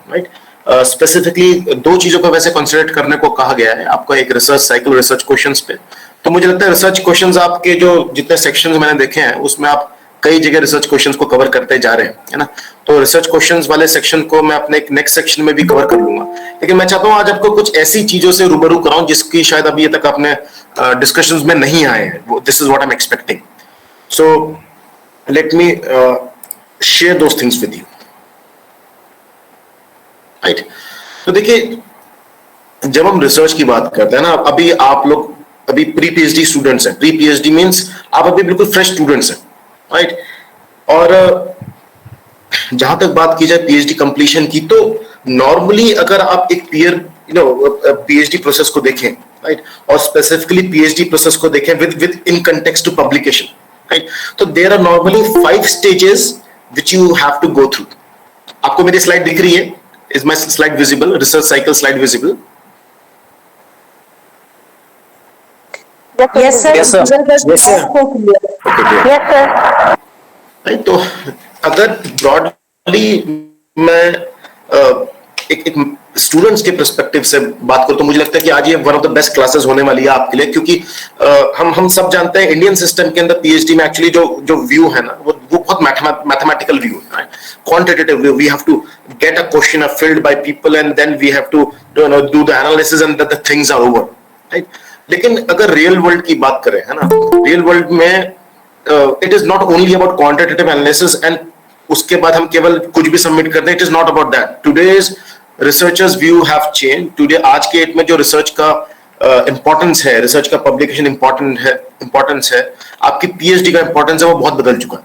Right. Specifically दो चीजों को वैसे कंसिडर करने को कहा गया है आपका, एक रिसर्च साइकिल, रिसर्च क्वेश्चंस पे। तो मुझे लगता है रिसर्च क्वेश्चंस आपके जो जितने सेक्शंस मैंने देखे हैं उसमें आप कई जगह रिसर्च क्वेश्चंस को कवर करते जा रहे हैं, है ना। तो रिसर्च क्वेश्चंस वाले सेक्शन को मैं अपने एक नेक्स्ट सेक्शन में भी कवर कर लूंगा, लेकिन मैं चाहता हूं आज आपको कुछ ऐसी चीजों से रूबरू कराऊं जिसकी शायद अभी तक आपने डिस्कशंस में नहीं आए हैं। This is what I am expecting. So let me share those things with you, right. तो देखिए जब हम रिसर्च की बात करते हैं ना, अभी आप लोग अभी प्री पीएचडी स्टूडेंट्स हैं। प्री पीएचडी मींस आप अभी बिल्कुल फ्रेश स्टूडेंट्स हैं, राइट। और जहां तक बात की जाए पीएचडी कंप्लीशन की, तो नॉर्मली अगर आप एक पीएचडी प्रोसेस को देखें, राइट, और स्पेसिफिकली पीएचडी प्रोसेस को देखें within context to publication, right, तो there are normally 5 stages which you have to go through. आपको मेरी स्लाइड दिख रही है? Is my slide visible? Research cycle slide visible? Yes, sir. Yes, sir. Yes, sir. Yes, sir. Right. तो अगर broadly मैं एक स्टूडेंट्स के पर्सपेक्टिव से बात करूं तो मुझे लगता है कि आज ये one of the best classes होने वाली है आपके लिए, क्योंकि हम सब जानते हैं इंडियन सिस्टम के अंदर पीएचडी में एक्चुअली जो व्यू है ना वो बहुत मैथमेटिकल व्यू है, quantitative view. We have to get a question filled by people and then we have to do the analysis and the things are over, right. लेकिन अगर रियल वर्ल्ड की बात करें, है ना, रियल वर्ल्ड में it is not only about quantitative analysis and उसके बाद हम केवल कुछ भी सबमिट कर दें। It is not about that. Today's researchers view have change. Today आज के डेट में जो रिसर्च का इंपॉर्टेंस है, रिसर्च का पब्लिकेशन इंपॉर्टेंस है, आपकी पीएचडी का इंपॉर्टेंस है, वो बहुत बदल चुका है।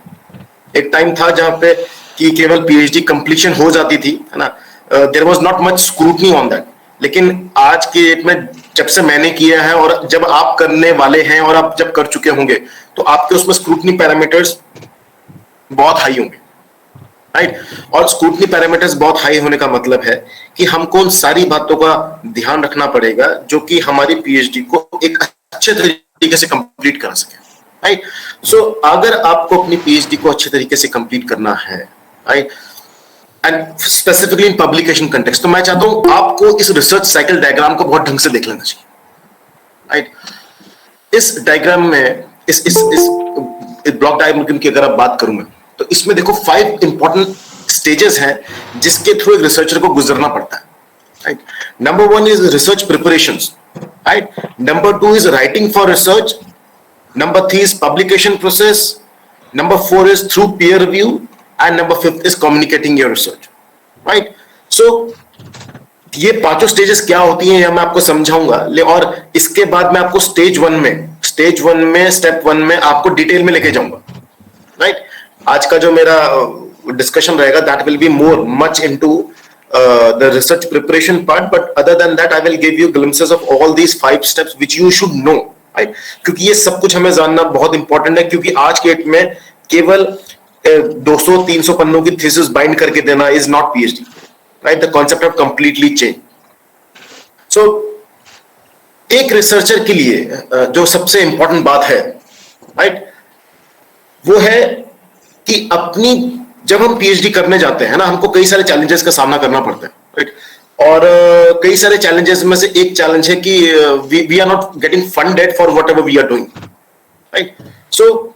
एक टाइम था जहां पे कि केवल पीएचडी कंप्लीशन हो जाती थी, है ना, there was not much scrutiny on that. लेकिन आज के डेट में जब से मैंने किया है और जब आप करने वाले हैं और आप जब कर चुके होंगे तो आपके उसमें स्क्रूटनी पैरामीटर्स बहुत हाई होंगे, राइट। और स्क्रूटनी पैरामीटर्स बहुत हाई होने का मतलब है कि हमको उन सारी बातों का ध्यान रखना पड़ेगा जो कि हमारी पीएचडी को एक अच्छे तरीके से कंप्लीट कर सके, राइट। सो अगर आपको अपनी पीएचडी को अच्छे तरीके से कंप्लीट करना है, right, and specifically in publication context, तो मैं चाहता हूं आपको इस रिसर्च साइकिल डायग्राम को बहुत ढंग से देख लेना चाहिए, राइट। इस डायग्राम में इस ब्लॉक डायग्राम की अगर आप बात करूंगा तो इसमें देखो 5 इंपॉर्टेंट स्टेजेस हैं जिसके थ्रू एक रिसर्चर को गुजरना पड़ता है, right. Number 1 is research preparations, right. Number 2 is writing for research. Number 3 is publication process. Number 4 is through peer review and number 5 is communicating your research, right. So ये पांचों stages क्या होती हैं यह मैं आपको समझाऊंगा, और इसके बाद मैं आपको स्टेप 1 में आपको डिटेल में लेके जाऊंगा, राइट। आज का जो मेरा डिस्कशन रहेगा that will be much into the research preparation part, but other than that I will give you glimpses of all these 5 steps which you should know, right. क्योंकि ये सब कुछ हमें जानना बहुत इंपॉर्टेंट है, क्योंकि आज के डेट में केवल 200-300 पन्नों की थीसिस बाइंड करके देना is not PhD, right. The concept of completely change. So एक रिसर्चर के लिए जो सबसे इंपॉर्टेंट बात है, राइट, वो है कि जब हम पीएचडी करने जाते हैं ना, हमको कई सारे चैलेंजेस का सामना करना पड़ता है, राइट। और कई सारे चैलेंजेस में से एक चैलेंज है कि we are not getting funded for whatever we are doing, right. So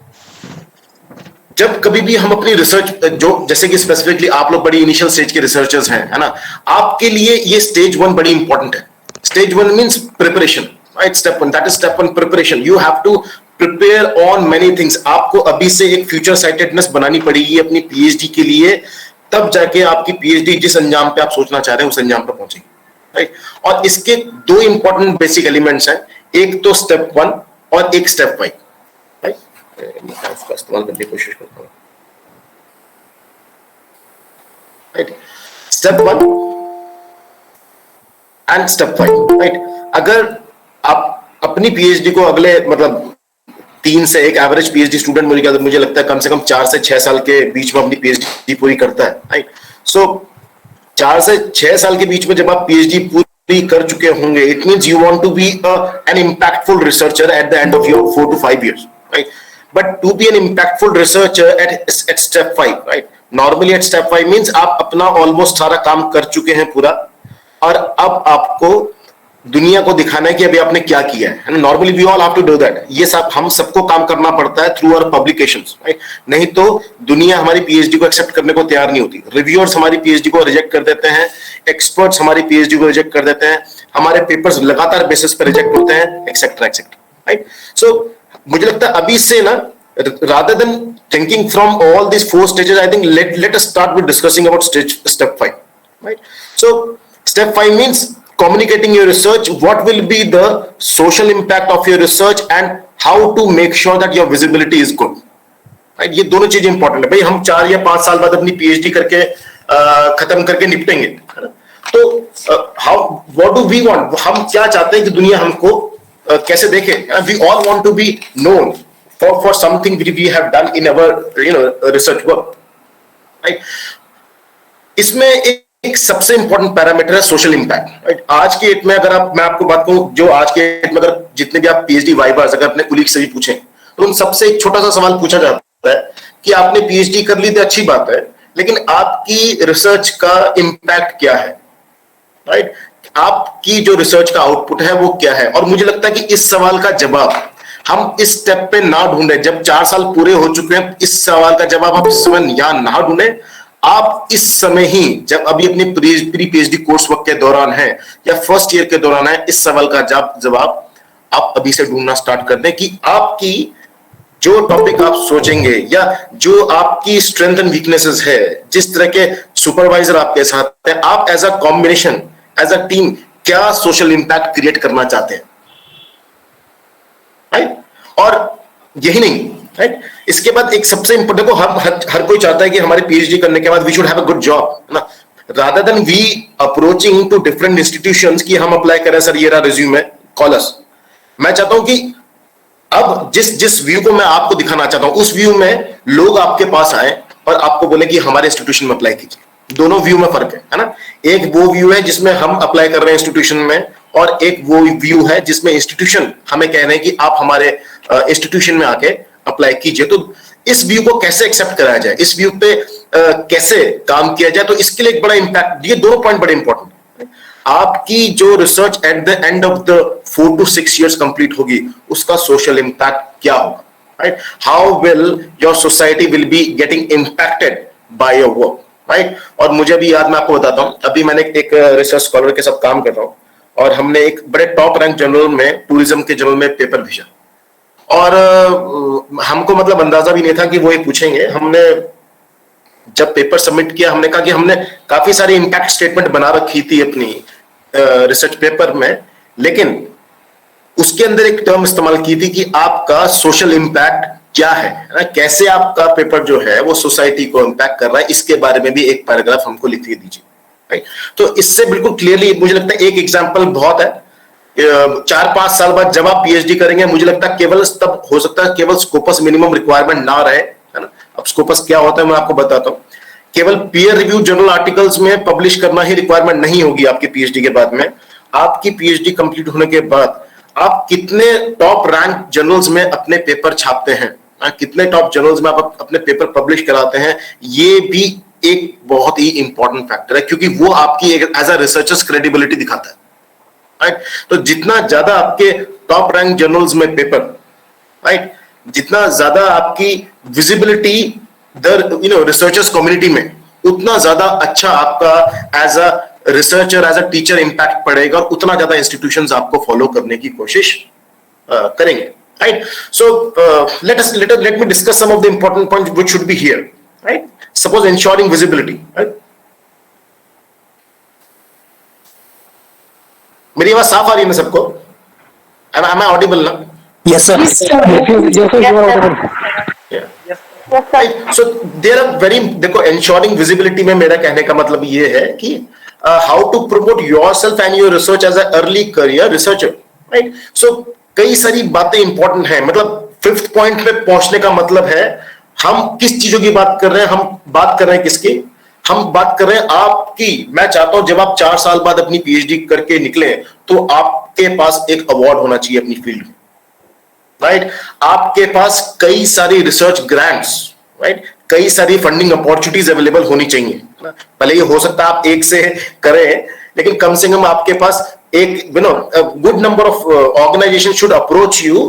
जब कभी भी हम अपनी रिसर्च जो जैसे कि स्पेसिफिकली आप लोग बड़ी इनिशियल स्टेज के रिसर्चर्स हैं, है ना, आपके लिए ये स्टेज 1 बड़ी इंपॉर्टेंट है। Stage 1 means preparation, right. Step 1 that is step 1 preparation. You have to prepare on many things. आपको अभी से एक फ्यूचर साइटेडनेस बनानी पड़ेगी अपनी पीएचडी के लिए, तब जाके आपकी पीएचडी जिस अंजाम पे आप सोचना चाह रहे हैं उस अंजाम पे पहुंचेगी, राइट। और इसके 2 इंपॉर्टेंट बेसिक एलिमेंट्स हैं, एक तो स्टेप 1 और एक स्टेप 5, राइट। मैं इसका इस्तेमाल करने की कोशिश करता हूं, right. Step 1 and step 5, right. अगर आप अपनी पीएचडी को अगले मतलब 3 से एक एवरेज पीएचडी स्टूडेंट मुझे लगता है कम से कम 4 से 6 साल के बीच में अपनी पीएचडी पूरी करता है, राइट। सो 4 से 6 साल के बीच में जब आप पीएचडी पूरी कर चुके होंगे, it means you want to be an impactful researcher at the end of your 4 to 5 years, right? But to be an impactful researcher at step 5, right? Normally at step 5 means आप अपना almost सारा काम कर चुके हैं पूरा, और अब आपको दुनिया को दिखाना है कि अभी आपने क्या किया है। Normally we all have to do that, ये सब हम सबको काम करना पड़ता है थ्रू आवर पब्लिकेशंस, राइट? नहीं तो दुनिया हमारी पीएचडी को एक्सेप्ट करने को तैयार नहीं होती। रिव्यूअर्स हमारी पीएचडी को रिजेक्ट कर देते हैं, एक्सपर्ट्स हमारी पीएचडी को रिजेक्ट कर देते हैं, हमारे पेपर्स लगातार बेसिस पर रिजेक्ट होते हैं, एक्सेट्रा एक्सेट्रा, राइट? सो मुझे लगता है अभी से ना, rather than thinking from all these 4 stages, I think let us start with discussing about step 5, right? So step 5 means communicating your research. What will be the social impact of your research and how to make sure that your visibility is good, right? ये दोनों चीजें important है भाई। हम 4 या 5 साल बाद अपनी पीएचडी करके खत्म करके निपटेंगे, तो how what do we want, हम क्या चाहते हैं कि दुनिया हमको कैसे देखे? We all want to be known for something we have done in our research work, right? इसमें एक सबसे इंपॉर्टेंट पैरामीटर है सोशल इम्पैक्ट, राइट? आज की डेट में अगर मैं आपको बात करूं, जो आज के डेट में अगर जितने भी आप पीएचडी वाइवर्स अगर अपने कुलीग से भी पूछें, तो उन सबसे एक छोटा सा सवाल पूछा जाता है कि आपने पीएचडी कर ली तो अच्छी बात है, लेकिन आपकी रिसर्च का इम्पैक्ट क्या है, राइट? आपकी जो रिसर्च का आउटपुट है वो क्या है? और मुझे लगता है कि इस सवाल का जवाब हम इस स्टेप पे ना ढूंढे, जब 4 साल पूरे हो चुके हैं, इस सवाल का जवाब आप इस समय यहां ना ढूंढे, आप इस समय ही जब अभी अपनी प्री पीएचडी कोर्स वर्क के दौरान है या फर्स्ट ईयर के दौरान है, इस सवाल का जवाब आप अभी से ढूंढना स्टार्ट कर दें कि आपकी जो टॉपिक आप सोचेंगे या जो आपकी स्ट्रेंथ एंड वीकनेसेस है, जिस तरह के सुपरवाइजर आपके साथ है, आप as a combination, as a team क्या सोशल इंपैक्ट क्रिएट करना चाहते हैं, राइट? और यही नहीं, राइट? इसके बाद एक सबसे इंपॉर्टेंट, देखो हर कोई चाहता है कि हमारे पीएचडी करने के बाद we should have a good job, है ना? Rather than we approaching to different institutions कि हम अप्लाई करें, सर ये रहा रिज्यूमे, कॉल अस। मैं चाहता हूं कि अब जिस व्यू को मैं आपको दिखाना चाहता हूं, उस व्यू में लोग आपके पास आए और आपको बोले कि हमारे इंस्टीट्यूशन में अप्लाई कीजिए। दोनों व्यू में फर्क है ना? एक वो व्यू है जिसमें हम अप्लाई कर रहे हैं इंस्टीट्यूशन में, और एक वो व्यू है जिसमें इंस्टीट्यूशन हमें कह रहे हैं कि आप हमारे इंस्टीट्यूशन में आके अप्लाई कीजिए। तो इस व्यू को कैसे एक्सेप्ट कराया जाए, इस व्यू पे कैसे काम किया जाए, तो इसके लिए एक बड़ा इंपैक्ट, ये दोनों पॉइंट बड़े इंपॉर्टेंट है। आपकी जो research eight the end of the 4 to 6 years complete होगी, उसका सोशल इंपैक्ट क्या होगा, right? How will your society will be getting impacted by your work, right? और मुझे अभी याद, मैं आपको बताता हूं, अभी मैंने एक रिसर्च स्कॉलर के साथ काम कर रहा हूं, और हमने एक बड़े टॉप रैंक जर्नल में, टूरिज्म के जर्नल में पेपर भेजा, और हमको मतलब अंदाजा भी नहीं था कि वो ये पूछेंगे। हमने जब पेपर सबमिट किया, हमने कहा कि हमने काफी सारी इंपैक्ट स्टेटमेंट बना रखी थी अपनी रिसर्च पेपर में, लेकिन उसके अंदर एक टर्म इस्तेमाल की थी कि आपका सोशल इंपैक्ट क्या है ना? कैसे आपका पेपर जो है वो सोसाइटी को इंपैक्ट कर रहा है, इसके बारे में भी एक पैराग्राफ हमको लिख के दीजिए, राइट? तो इससे बिल्कुल क्लियरली मुझे लगता है एक एग्जांपल बहुत है। 4-5 साल बाद जब आप पीएचडी करेंगे, मुझे लगता है केवल तब हो सकता है केवल स्कोपस मिनिमम रिक्वायरमेंट ना रहे, है ना? अब स्कोपस क्या होता है मैं आपको बताता हूं। केवल पीयर रिव्यू जर्नल आर्टिकल्स में पब्लिश करना ही रिक्वायरमेंट नहीं होगी आपकी पीएचडी के बाद में। आपकी पीएचडी कंप्लीट होने के बाद आप कितने टॉप रैंक जर्नल्स में अपने पेपर छापते हैं, कितने टॉप जर्नल्स में आप अपने पेपर पब्लिश कराते हैं, ये भी एक बहुत ही इंपॉर्टेंट फैक्टर है, क्योंकि वो आपकी एज अ रिसर्चर्स क्रेडिबिलिटी दिखाता है, राइट? तो जितना ज्यादा आपके टॉप रैंक जर्नल्स में पेपर, राइट, जितना ज्यादा आपकी विजिबिलिटी रिसर्चर्स कम्युनिटी में, उतना ज्यादा अच्छा आपका as a researcher, as a teacher impact पड़ेगा, और उतना ज्यादा इंस्टीट्यूशंस आपको फॉलो करने की कोशिश करेंगे, right? So let me discuss some of the important points which should be here, right? Suppose ensuring visibility, right? मेरी आवाज साफ आ रही है ना सबको? Am I audible ना? Yes, sir. Yes, sir. Yeah. Right. So there are very, देखो ensuring visibility में मेरा कहने का मतलब ये है कि how to promote yourself and your research as an early career researcher, right? So कई सारी बातें इंपॉर्टेंट हैं। मतलब 5th पॉइंट पे पहुंचने का मतलब है, हम किस चीजों की बात कर रहे हैं, हम बात कर रहे हैं किसकी? हम बात कर रहे हैं आपकी। मैं चाहता हूं जब आप 4 साल बाद अपनी पीएचडी करके निकले, तो आपके पास एक अवार्ड होना चाहिए अपनी फील्ड में, राइट? आपके पास कई सारी रिसर्च ग्रांट्स, राइट, कई सारी फंडिंग अपॉर्चुनिटीज अवेलेबल होनी चाहिए, है ना। भले ये हो सकता है आप एक से करें, लेकिन कम से कम आपके पास एक good number of organisation should approach you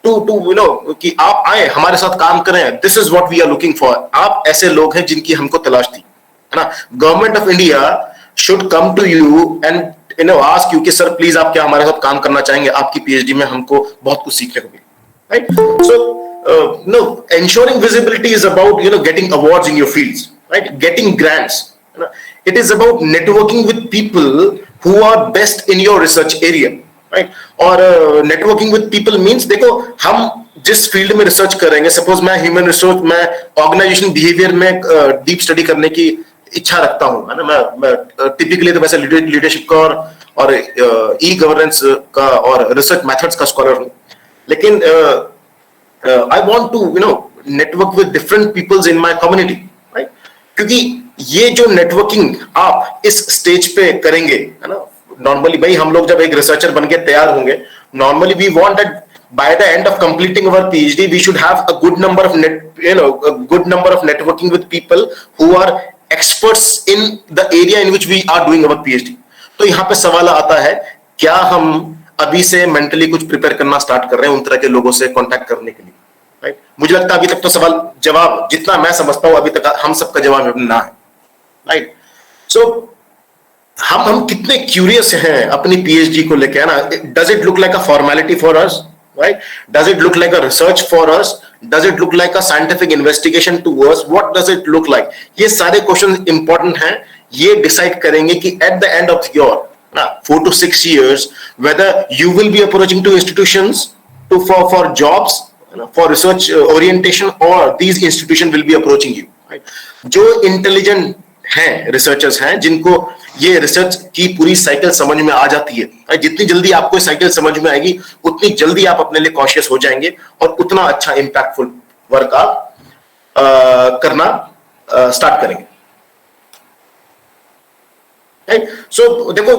to कि आप आए हमारे साथ काम करें, this is what we are looking for. आप ऐसे लोग हैं जिनकी हमको तलाश थी, है ना। Government of India should come to you and ask you कि सर प्लीज आप क्या हमारे साथ काम करना चाहेंगे, आपकी पीएचडी में हमको बहुत कुछ सीखने को मिले, right. So ensuring visibility is about getting awards in your fields, right, getting grants, it is about networking with people who are best in your research area, right। और networking with people means देखो हम जिस field में research करेंगे, suppose मैं human resource में organisation behaviour में deep study करने की इच्छा रखता हूं, है ना। मैं टिपिकली तो वैसे लीडरशिप का और ई गवर्नेंस का और रिसर्च मेथड्स का स्कॉलर हूं, लेकिन I want to network with different peoples in my community, right? क्योंकि ये जो नेटवर्किंग आप इस स्टेज पे करेंगे, है ना। नॉर्मली भाई हम लोग जब एक रिसर्चर बन के तैयार होंगे, normally we want that by the end of completing our PhD we should have a good number of networking with people who are experts in the area in which we are doing our PhD। तो यहाँ पे सवाल आता है, क्या हम अभी से मेंटली कुछ प्रिपेयर करना स्टार्ट कर रहे हैं उन तरह के लोगों से कांटेक्ट करने के लिए, राइट। मुझे लगता है अभी तक तो सवाल जवाब जितना मैं समझता हूं अभी तक हम सबका जवाब ना है, राइट। सो हम कितने क्यूरियस हैं अपनी पीएचडी को लेके, है ना। Does it look like a formality for us, right, does it look like a research for us, does it look like a scientific investigation to us, what does it look like. ये सारे question important हैं, ये decide करेंगे कि at the end of your 4 to 6 years whether you will be approaching to institutions for jobs, for research orientation, or these institutions will be approaching you, right? जो intelligent हैं researchers हैं, जिनको ये research की पूरी cycle समझ में आ जाती है, right? जितनी जल्दी आपको साइकिल समझ में आएगी उतनी जल्दी आप अपने लिए कॉन्शियस हो जाएंगे और उतना अच्छा इंपैक्टफुल वर्क आप करना स्टार्ट करेंगे, सो देखो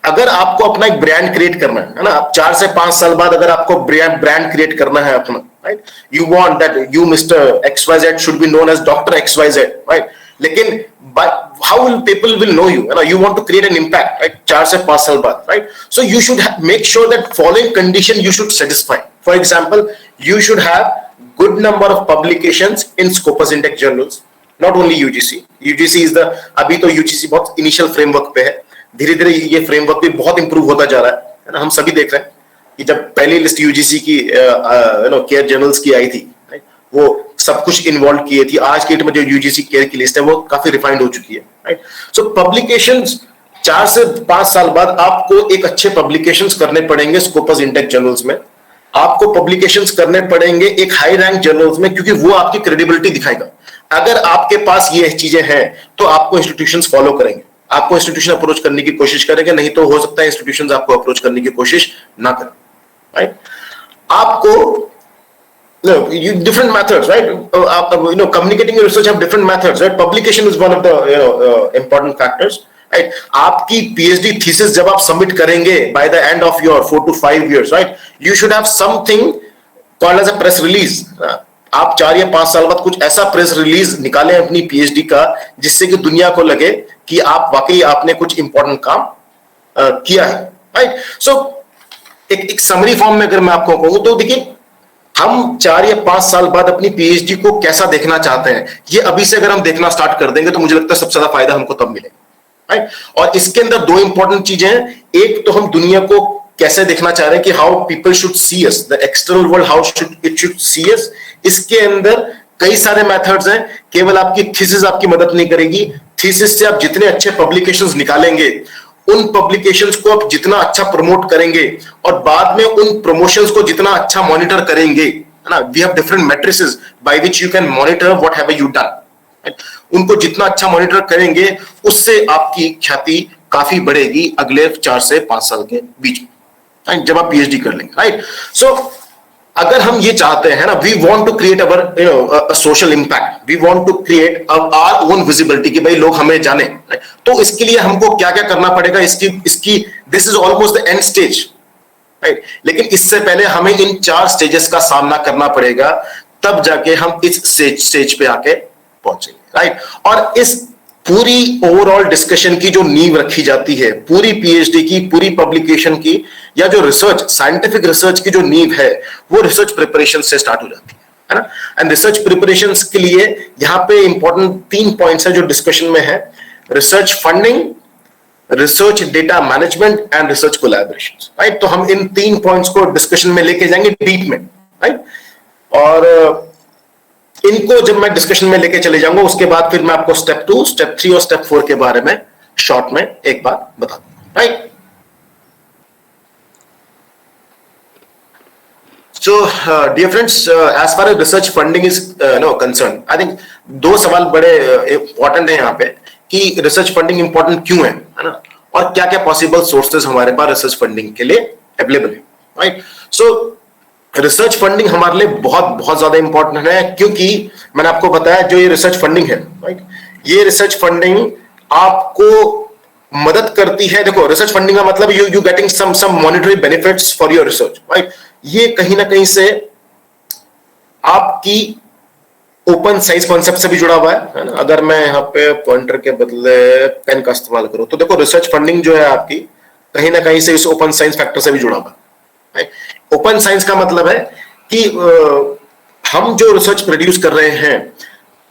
अगर आपको अपना एक ब्रांड क्रिएट करना है ना, 4 से 5 साल बाद अगर आपको ब्रांड क्रिएट करना है अपना, right, you want that you mister XYZ should be known as doctor XYZ, right. लेकिन how will people will know you, है ना। You want to create an impact, right, 4 से 5 साल बाद, right. So you should make sure that following condition you should satisfy. For example, you should have good number of publications in Scopus index journals, not only UGC is the, अभी तो UGC बहुत initial framework पे है, धीरे धीरे ये framework भी बहुत इंप्रूव होता जा रहा है ना। हम सभी देख रहे हैं कि जब पहली लिस्ट यूजीसी की केयर जर्नल्स की आई थी, वो सब कुछ इन्वॉल्व किए थी। आज की डेट में जो यूजीसी केयर की लिस्ट है वो काफी रिफाइंड हो चुकी है, राइट। सो पब्लिकेशंस 4 से 5 साल बाद आपको एक अच्छे पब्लिकेशंस करने पड़ेंगे स्कोपस इंडेक्स जर्नल्स में, आपको पब्लिकेशंस करने पड़ेंगे एक हाई रैंक जर्नल्स में, क्योंकि वो आपकी क्रेडिबिलिटी दिखाएगा। अगर आपके पास ये चीजें हैं तो आपको इंस्टीट्यूशंस फॉलो करेंगे, आपको इंस्टीट्यूशन अप्रोच करने की कोशिश करेंगे, नहीं तो हो सकता है इंस्टीट्यूशंस आपको अप्रोच करने की कोशिश ना करें, राइट। आपको different methods, right, communicating your research have different methods, right। Publication is one of the important factors, right। आपकी PhD thesis जब आप सबमिट करेंगे by the end of your 4 to 5 years, right, you should have something called as a press release। आप 4 या 5 साल बाद कुछ ऐसा प्रेस रिलीज निकालें अपनी पीएचडी का, जिससे कि दुनिया को लगे कि आप वाकई आपने कुछ इंपॉर्टेंट काम किया है, राइट। सो एक समरी फॉर्म में अगर मैं आपको कहूं तो देखिए, हम 4 या 5 साल बाद अपनी पीएचडी को कैसा देखना चाहते हैं, ये अभी से अगर हम देखना स्टार्ट कर देंगे तो मुझे लगता है सबसे ज्यादा फायदा हमको तब मिलेगा, राइट। और इसके अंदर 2 इंपॉर्टेंट चीजें हैं। एक तो हम दुनिया को कैसे देखना चाह रहे हैं कि how people should see us, the external world how it should see us. इसके अंदर कई सारे मेथड्स हैं, केवल आपकी थीसिस आपकी मदद नहीं करेगी। थीसिस से आप जितने अच्छे पब्लिकेशंस निकालेंगे, उन पब्लिकेशंस को आप जितना अच्छा प्रमोट करेंगे और बाद में उन प्रमोशंस को जितना अच्छा मॉनिटर करेंगे, है ना। We have different matrices by which you can monitor what have you done, उनको जितना अच्छा मॉनिटर करेंगे उससे आपकी ख्याति काफी बढ़ेगी अगले 4 से 5 साल के बीच में, जब आप पीएचडी कर लेंगे, राइट। सो अगर हम ये चाहते हैं ना, we want to create our social impact, we want to create our own visibility कि भाई लोग हमें जाने, तो इसके लिए हमको क्या क्या करना पड़ेगा, इसकी this is almost the end stage, right. लेकिन इससे पहले हमें इन 4 स्टेजेस का सामना करना पड़ेगा, तब जाके हम इस स्टेज पे आके पहुंचेंगे, राइट। और इस पूरी ओवरऑल डिस्कशन की जो नींव रखी जाती है, पूरी पीएचडी की, पूरी पब्लिकेशन की, या जो रिसर्च, साइंटिफिक रिसर्च की जो नींव है, वो रिसर्च प्रिपरेशन से स्टार्ट हो जाती है ना। एंड रिसर्च प्रिपरेशन के लिए यहां पे इंपॉर्टेंट 3 पॉइंट्स है जो डिस्कशन में है: research funding, research data management and research collaboration, right. तो हम इन 3 पॉइंट्स को डिस्कशन में लेके जाएंगे डीप में, राइट। और इनको जब मैं डिस्कशन में लेके चले जाऊंगा, उसके बाद फिर मैं आपको स्टेप 2, स्टेप 3 और स्टेप 4 के बारे में शॉर्ट में एक बार बता दूंगा, right. So, dear friends, as far as research funding is concerned, I think 2 सवाल बड़े इंपॉर्टेंट हैं यहाँ पे कि रिसर्च फंडिंग इंपॉर्टेंट क्यों है ना, और क्या क्या पॉसिबल सोर्सेज हमारे पास रिसर्च फंडिंग के लिए अवेलेबल है, राइट। सो रिसर्च फंडिंग हमारे लिए बहुत बहुत ज्यादा इंपॉर्टेंट है, क्योंकि मैंने आपको बताया जो ये रिसर्च फंडिंग है, राइट, ये रिसर्च फंडिंग आपको मदद करती है। देखो, रिसर्च फंडिंग का मतलब you getting some monetary benefits for your research, right. ये कहीं ना कहीं से आपकी ओपन साइंस कॉन्सेप्ट से भी जुड़ा हुआ है ना। अगर मैं यहाँ पे पॉइंटर के बदले पेन का इस्तेमाल करूं तो देखो, रिसर्च फंडिंग जो है आपकी कहीं ना कहीं से इस ओपन साइंस फैक्टर से भी जुड़ा हुआ है। ओपन साइंस का मतलब है कि हम जो रिसर्च प्रोड्यूस कर रहे हैं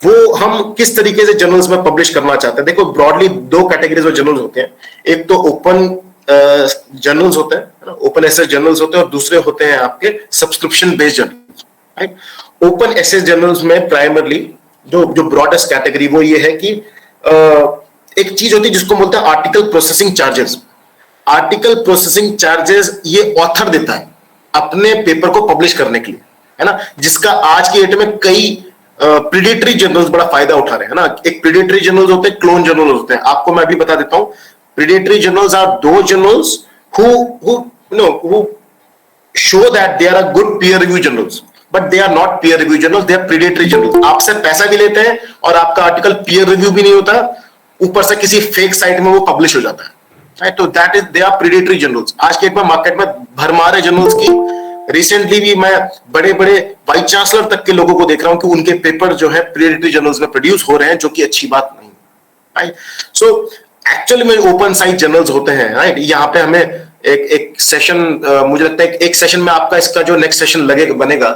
वो हम किस तरीके से जर्नल्स में पब्लिश करना चाहते हैं। देखो, ब्रॉडली 2 कैटेगरीज ऑफ जर्नल्स होते हैं। एक तो ओपन जर्नल्स होते हैं, ओपन एसेस जर्नल्स होते हैं, और दूसरे होते हैं आपके subscription based journals, right. Open access journals में प्राइमरली जो ब्रॉडेस्ट कैटेगरी वो ये है कि एक चीज होती है जिसको बोलते हैं article processing charges. Article processing charges ये ऑथर देता है अपने पेपर को पब्लिश करने के लिए, है ना, जिसका आज की डेट में कई प्रीडेटरी जर्नल्स बड़ा फायदा उठा रहे हैं ना। एक प्रीडेटरी जर्नल्स होते हैं, क्लोन जर्नल्स होते हैं। आपको मैं अभी बता देता हूं, प्रीडेटरी जर्नल्स आर दो journals who show that they are a good peer review journals, but they are not peer review journals, they are predatory journals। आपसे पैसा भी लेते हैं और आपका आर्टिकल peer review भी नहीं होता, ऊपर से किसी फेक साइट में वो पब्लिश हो जाता है, right? तो that is they are predatory journals। आज के डेट में मार्केट में भरमार है जर्नल्स की। रिसेंटली भी मैं बड़े बड़े वाइस चांसलर तक के लोगों को देख रहा हूं कि उनके पेपर जो है प्रीडेटरी जर्नल्स में प्रोड्यूस हो रहे हैं, जो कि अच्छी बात नहीं, राइट। सो एक्चुअली में ओपन साइट जर्नल्स होते हैं, राइट। यहाँ पे हमें एक सेशन, मुझे लगता है एक सेशन में आपका इसका जो नेक्स्ट सेशन बनेगा,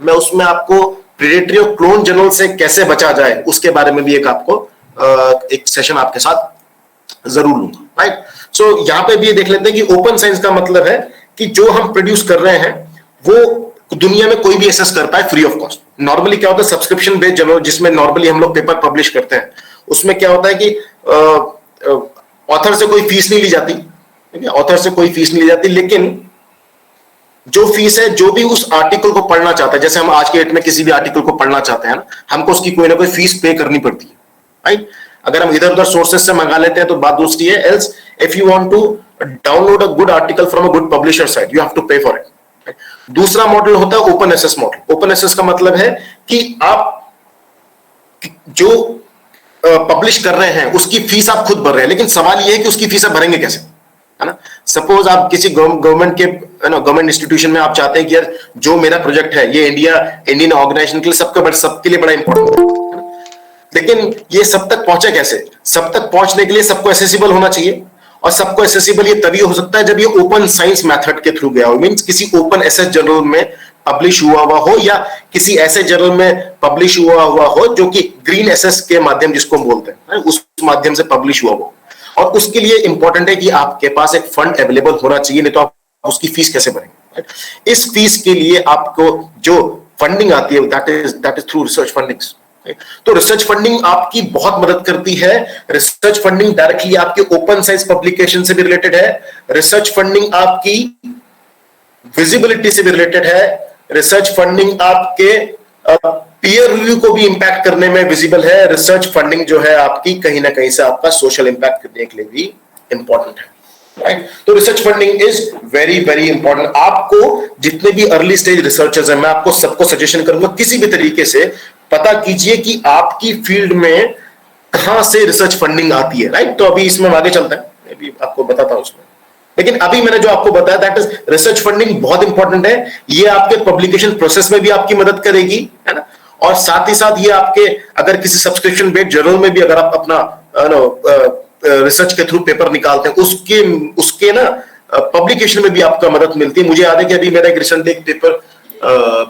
मैं उसमें आपको प्रीडेटरी और क्लोन जर्नल से कैसे बचा जाए उसके बारे में भी एक सेशन आपके साथ जरूर लूंगा, राइट। सो यहाँ पे भी ये देख लेते हैं कि ओपन साइंस का मतलब है कि जो हम प्रोड्यूस कर रहे हैं वो दुनिया में कोई भी एक्सेस कर पाए फ्री ऑफ कॉस्ट। नॉर्मली क्या होता है, सब्सक्रिप्शन बेस्ड जर्नल जिसमें नॉर्मली हम लोग पेपर पब्लिश करते हैं, उसमें क्या होता है कि ऑथर से कोई फीस नहीं ली जाती, ऑथर से कोई फीस नहीं ली जाती, लेकिन जो फीस है, जो भी उस आर्टिकल को पढ़ना चाहता है, जैसे हम आज के डेट में किसी भी आर्टिकल को पढ़ना चाहते हैं ना, हमको उसकी कोई ना कोई फीस पे करनी पड़ती है, राइट। अगर हम इधर उधर सोर्सेज से मंगा लेते हैं तो बात दूसरी है। Else if you want to download a good article from a good publisher site, you have to pay for it. दूसरा मॉडल होता है open access model. Open access का मतलब है कि आप जो पब्लिश कर रहे हैं उसकी फीस आप खुद भर रहे हैं, लेकिन सवाल यह है कि उसकी फीस आप भरेंगे कैसे, है ना। सपोज आप किसी गवर्नमेंट इंस्टीट्यूशन में आप चाहते हैं कि यार जो मेरा प्रोजेक्ट है ये इंडियन ऑर्गेनाइजेशन के लिए सबके लिए बड़ा इंपॉर्टेंट है, लेकिन ये सब तक पहुंचे कैसे। सब तक पहुंचने के लिए सबको एसेसिबल होना चाहिए, और सबको एसेसिबल ये तभी हो सकता है जब ये ओपन साइंस मेथड के थ्रू गया हो, मींस किसी ओपन एसेस जर्नल में पब्लिश हुआ हो, या किसी ऐसे जर्नल में पब्लिश हुआ हो जो कि ग्रीन एसेस के माध्यम, जिसको हम बोलते हैं, उस माध्यम से पब्लिश हुआ हो। और उसके लिए इंपॉर्टेंट है कि आपके पास एक फंड अवेलेबल होना चाहिए, नहीं तो आप उसकी फीस कैसे भरेंगे। इस फीस के लिए आपको जो फंडिंग आती है that is through research funding. तो रिसर्च फंडिंग आपकी बहुत मदद करती है। रिसर्च फंडिंग डायरेक्टली आपके ओपन साइंस पब्लिकेशन से भी रिलेटेड है। रिसर्च फंडिंग आपकी विजिबिलिटी से भी रिलेटेड है। रिसर्च फंडिंग आपके पीयर रिव्यू को भी इंपैक्ट करने में विजिबल है। रिसर्च फंडिंग जो है आपकी कहीं ना कहीं से आपका सोशल इंपैक्ट करने के लिए भी इंपॉर्टेंट है, राइट। तो research funding is very very important. आपको जितने भी अर्ली स्टेज रिसर्चर्स हैं, मैं आपको सबको सजेशन करूंगा किसी भी तरीके से पता कीजिए कि आपकी फील्ड में कहां से रिसर्च फंडिंग आती है, राइट। तो अभी इसमें आगे चलता है, अभी आपको बताता हूं उसमें, लेकिन अभी मैंने जो आपको बताया दैट इज रिसर्च फंडिंग बहुत इंपॉर्टेंट है। ये आपके पब्लिकेशन प्रोसेस में भी आपकी मदद करेगी, है ना, और साथ ही साथ ये आपके अगर किसी सब्सक्रिप्शन बेस्ड जर्नल में भी अगर आप अपना रिसर्च के थ्रू पेपर निकालते हैं, उसके उसके ना पब्लिकेशन में भी आपका मदद मिलती है। मुझे याद है कि अभी मेरा एक रिसेंट एक पेपर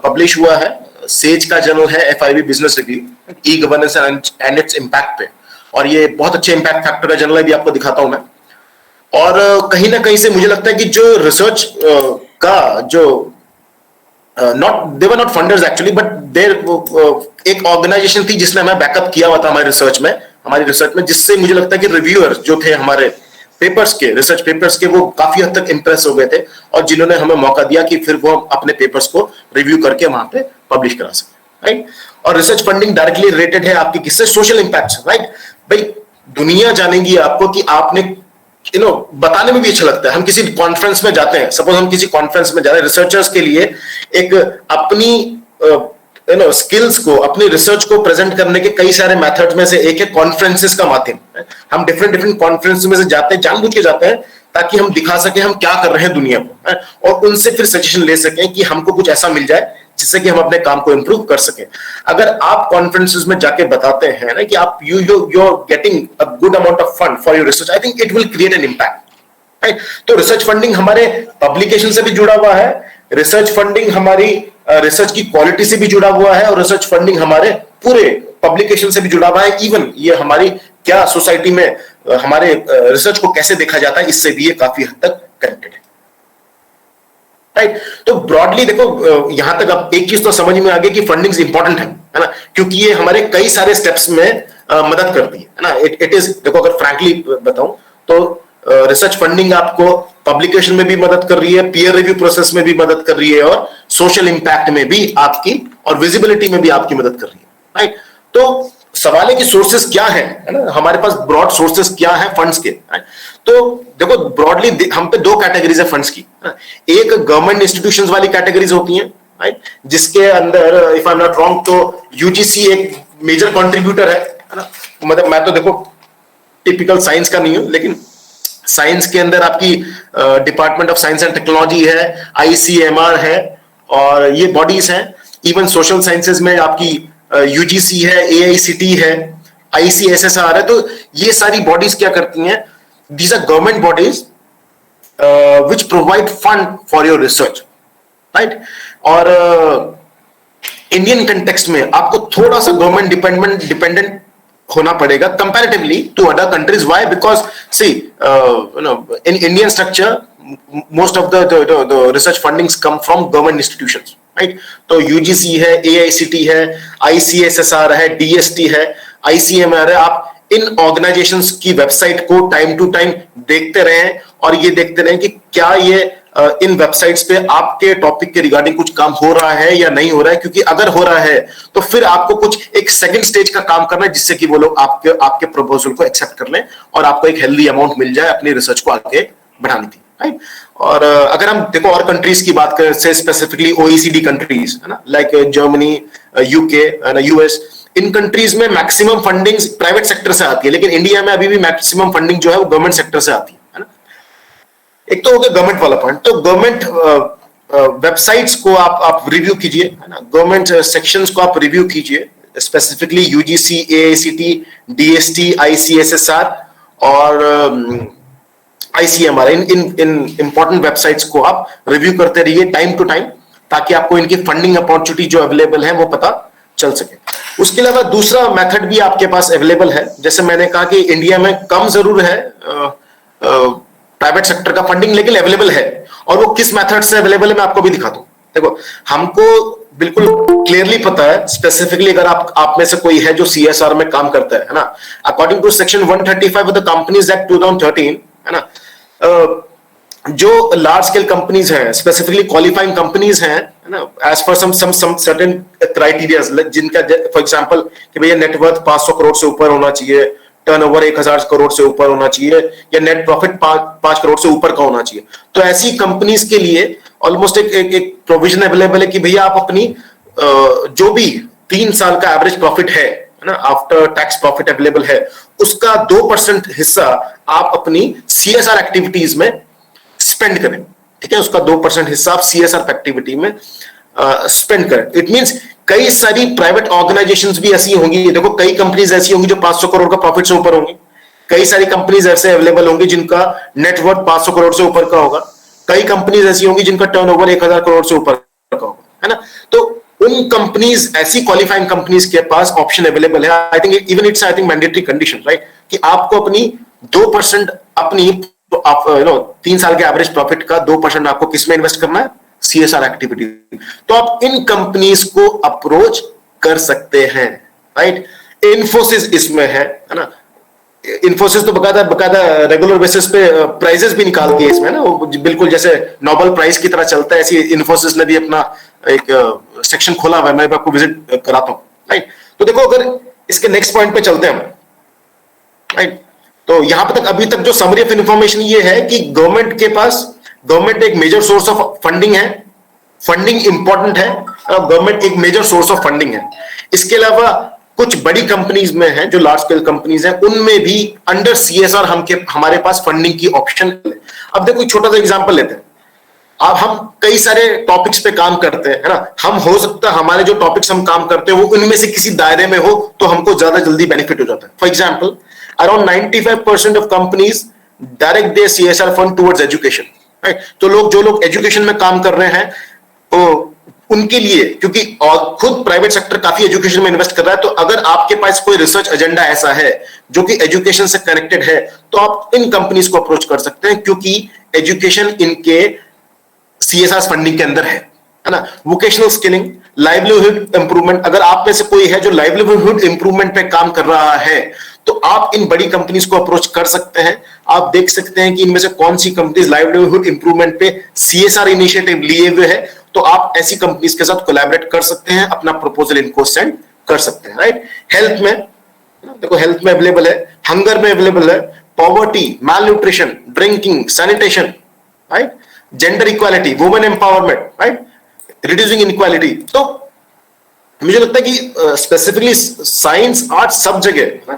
पब्लिश हुआ है, सेज का जर्नल है FIB business review, e governance and its impact पे, और ये बहुत अच्छे इम्पैक्ट फैक्टर का जर्नल है, भी आपको दिखाता हूं मैं। और कहीं ना कहीं से मुझे लगता है कि जो रिसर्च का जो not they were not funders actually, but there एक ऑर्गेनाइजेशन थी जिसने हमें बैकअप किया हुआ था हमारी रिसर्च में, जिससे मुझे लगता है कि रिव्यूअर्स जो थे हमारे पेपर्स के, रिसर्च पेपर्स के, वो काफी हद तक इंप्रेस हो गए थे, और जिन्होंने हमें मौका दिया कि फिर वो अपने पेपर्स को रिव्यू करके वहां पे पब्लिश करा सके, राइट। और रिसर्च फंडिंग डायरेक्टली रिलेटेड है आपकी किससे, सोशल इंपैक्ट, राइट। भाई दुनिया जानेगी आपको कि आपने बताने में भी अच्छा लगता है। हम किसी कॉन्फ्रेंस में जाते हैं, सपोज हम किसी कॉन्फ्रेंस में जा रहे हैं, रिसर्चर्स के लिए एक अपनी स्किल्स को, अपनी रिसर्च को प्रेजेंट करने के कई सारे मेथड्स में से एक है कॉन्फ्रेंसेस का माध्यम। हम डिफरेंट कॉन्फ्रेंस में से जाते हैं, जानबूझ के जाते हैं, ताकि हम दिखा सके हम क्या कर रहे हैं दुनिया को, और उनसे फिर सजेशन ले सकें कि हमको कुछ ऐसा मिल जाए जिससे कि हम अपने काम को इंप्रूव कर सकें। अगर आप कॉन्फ्रेंसेस में जाके बताते हैं ना कि आप you are getting a good amount of fund for your research, I think it will create an impact, right. तो रिसर्च फंडिंग हमारे पब्लिकेशन से भी जुड़ा हुआ है, रिसर्च फंडिंग हमारी रिसर्च की क्वालिटी से भी जुड़ा हुआ है, और रिसर्च फंडिंग हमारे पूरे पब्लिकेशन से भी जुड़ा हुआ है। इवन ये हमारी क्या सोसाइटी में हमारे रिसर्च को कैसे देखा जाता है, इससे भी ये काफी हद तक कनेक्टेड है, राइट। तो ब्रॉडली देखो, यहां तक अब एक चीज तो समझ में आ गई कि फंडिंग इंपॉर्टेंट है ना, क्योंकि ये हमारे कई सारे स्टेप्स में मदद करती है ना। इट इज, देखो अगर फ्रैंकली बताऊं तो रिसर्च फंडिंग आपको पब्लिकेशन में भी मदद कर रही है, पीयर रिव्यू प्रोसेस में भी मदद कर रही है, और सोशल इंपैक्ट में भी आपकी, और विजिबिलिटी में भी आपकी मदद कर रही है, राइट। तो सवाल है कि सोर्सेस क्या है ना, हमारे पास ब्रॉड सोर्सेस क्या है फंड्स के, right? तो देखो ब्रॉडली हम पे दो कैटेगरीज है फंड्स की। एक गवर्नमेंट इंस्टीट्यूशंस वाली कैटेगरीज होती हैं, राइट, जिसके अंदर if I am not wrong तो यूजीसी एक मेजर कंट्रीब्यूटर है ना। मतलब मैं तो देखो टिपिकल साइंस का नहीं हूं, लेकिन साइंस के अंदर आपकी department of science and technology है, ICMR है, और ये बॉडीज हैं। इवन सोशल साइंसेज में आपकी UGC है, AICT है, ICSSR है। तो ये सारी बॉडीज क्या करती हैं, these are government bodies which provide fund for your research, right. और इंडियन कंटेक्स्ट में आपको थोड़ा सा गवर्नमेंट डिपेंडेंट होना पड़ेगा comparatively to other countries. Why? Because see in Indian structure most of the research fundings come from government institutions, right? तो UGC है, AICT है, ICSSR है, DST है, ICMR है। आप इन ऑर्गेनाइजेशंस की वेबसाइट को टाइम टू टाइम देखते रहें, और ये देखते रहें कि क्या ये इन वेबसाइट्स पे आपके टॉपिक के रिगार्डिंग कुछ काम हो रहा है या नहीं हो रहा है। क्योंकि अगर हो रहा है तो फिर आपको कुछ एक सेकंड स्टेज का काम करना है, जिससे कि वो लोग आपके प्रपोजल को एक्सेप्ट कर लें और आपको एक हेल्दी अमाउंट मिल जाए अपनी रिसर्च को आगे बढ़ाने की, राइट। और अगर हम देखो और कंट्रीज की बात करें, से स्पेसिफिकली OECD कंट्रीज है ना, लाइक जर्मनी, UK, US, इन कंट्रीज में मैक्सिमम फंडिंग प्राइवेट सेक्टर से आती है, लेकिन इंडिया में अभी भी मैक्सिमम फंडिंग जो है वो गवर्नमेंट सेक्टर से आती है ना। एक तो हो गया गवर्नमेंट वाला पॉइंट। तो गवर्नमेंट वेबसाइट्स को आप रिव्यू कीजिए, है ना, गवर्नमेंट सेक्शंस को आप रिव्यू कीजिए, specifically UGC, AICT, DST, ICSSR और ICMR, इन इंपॉर्टेंट वेबसाइट्स को आप रिव्यू करते रहिए टाइम टू टाइम, ताकि आपको इनकी फंडिंग अपॉर्चुनिटी जो अवेलेबल है वो पता चल सके। उसके अलावा दूसरा मेथड भी आपके पास अवेलेबल है। जैसे मैंने कहा कि इंडिया में कम जरूर है प्राइवेट सेक्टर का फंडिंग, लेकिन अवेलेबल है, और वो किस मेथड से अवेलेबल है मैं आपको भी दिखाता हूं। देखो हमको बिल्कुल क्लियरली पता है, स्पेसिफिकली अगर आप में से कोई है जो CSR में काम करता है ना, according to section 135 of the Companies Act 2013, है ना, जो लार्ज स्केल कंपनीज हैं, स्पेसिफिकली क्वालिफाइंग कंपनीज हैं, है ना, as per some certain criterias, जिनका फॉर एग्जांपल कि भैया नेटवर्थ 500 करोड़ से ऊपर होना चाहिए, टर्नओवर 1000 करोड़ से ऊपर होना चाहिए, या नेट प्रॉफिट 5 करोड़ से ऊपर का होना चाहिए। तो ऐसी कंपनीज के लिए ऑलमोस्ट एक प्रोविजन अवेलेबल है कि भैया आप अपनी जो भी 3 साल का एवरेज प्रॉफिट है ना, आफ्टर टैक्स प्रॉफिट अवेलेबल है, उसका 2% हिस्सा आप अपनी CSR एक्टिविटीज में स्पेंड करें, ठीक है। उसका 2% हिस्सा आप CSR एक्टिविटी में स्पेंड करें। इट मींस कई सारी प्राइवेट ऑर्गेनाइजेशंस भी ऐसी होंगी, देखो कई कंपनीज ऐसी होंगी जो 500 करोड़ का प्रॉफिट से ऊपर होंगी, कई सारी कंपनीज ऐसे अवेलेबल होंगी जिनका नेटवर्थ 500 करोड़ से ऊपर का होगा, कई कंपनीज ऐसी होंगी जिनका टर्नओवर 1000 करोड़ से ऊपर का होगा, है ना। तो उन कंपनीज, ऐसी क्वालिफाइंग कंपनीज के पास ऑप्शन अवेलेबल है। I think even it's I think mandatory condition, right, कि आपको अपनी 2% अपनी 3 साल के एवरेज प्रॉफिट का 2% आपको किसमें इन्वेस्ट करना है, सीएसआर एक्टिविटी। तो आप इन कंपनीज को अप्रोच कर सकते हैं, राइट। इन्फोसिस इसमें है ना। इन्फोसिस तो बकायदा रेगुलर बेसिस पे प्राइजेस भी निकालती है इसमें ना, वो बिल्कुल जैसे नोबेल प्राइज की तरह चलता है, ऐसी इन्फोसिस ने भी अपना एक सेक्शन खोला हुआ है, मैं आपको विजिट कराता हूं, राइट। तो देखो अगर इसके नेक्स्ट पॉइंट पे चलते हैं हम, राइट, तो यहां पे तक अभी तक जो समरी ऑफ इंफॉर्मेशन ये है कि गवर्नमेंट एक मेजर सोर्स ऑफ फंडिंग है, फंडिंग इंपॉर्टेंट है, गवर्नमेंट एक मेजर सोर्स ऑफ फंडिंग है। इसके अलावा कुछ बड़ी कंपनीज में है जो लार्ज स्केल कंपनीज हैं, उनमें भी अंडर सीएसआर हमारे पास फंडिंग की ऑप्शन है। अब देखो एक छोटा सा एग्जांपल लेते हैं। अब हम कई सारे टॉपिक्स पे काम करते हैं, है ना, हम हो सकता है हमारे जो टॉपिक्स हम काम करते हैं वो उनमें से किसी दायरे में हो तो हमको ज्यादा जल्दी बेनिफिट हो जाता है। For example, around 95% of companies direct their CSR fund towards education, right. तो जो लोग एजुकेशन में काम कर रहे हैं, उनके लिए, क्योंकि खुद प्राइवेट सेक्टर काफी एजुकेशन में इन्वेस्ट कर रहा है, तो अगर आपके पास कोई रिसर्च एजेंडा ऐसा है जो कि एजुकेशन से कनेक्टेड है, तो आप इन कंपनीज को अप्रोच कर सकते हैं, क्योंकि एजुकेशन इनके सीएसआर फंडिंग के अंदर है ना। वोकेशनल स्किलिंग, लाइवलीहुड इंप्रूवमेंट, अगर आप में से कोई है जो लाइवलीहुड इंप्रूवमेंट पे काम कर रहा है, तो आप इन बड़ी कंपनीज को अप्रोच कर सकते हैं। आप देख सकते हैं कि इनमें से कौन सी कंपनीज लाइवलीहुड इंप्रूवमेंट पे सीएसआर इनिशिएटिव लिए हुए है, तो आप ऐसी कंपनीज के साथ कोलैबोरेट कर सकते हैं, अपना प्रपोजल इनको सेंड कर सकते हैं, राइट। हेल्थ में देखो, हेल्थ में अवेलेबल है, हंगर में अवेलेबल है, poverty, malnutrition, drinking, sanitation, right, gender equality, women empowerment, right, reducing inequality. तो मुझे लगता है कि स्पेसिफिकली साइंस, आर्ट, सब जगह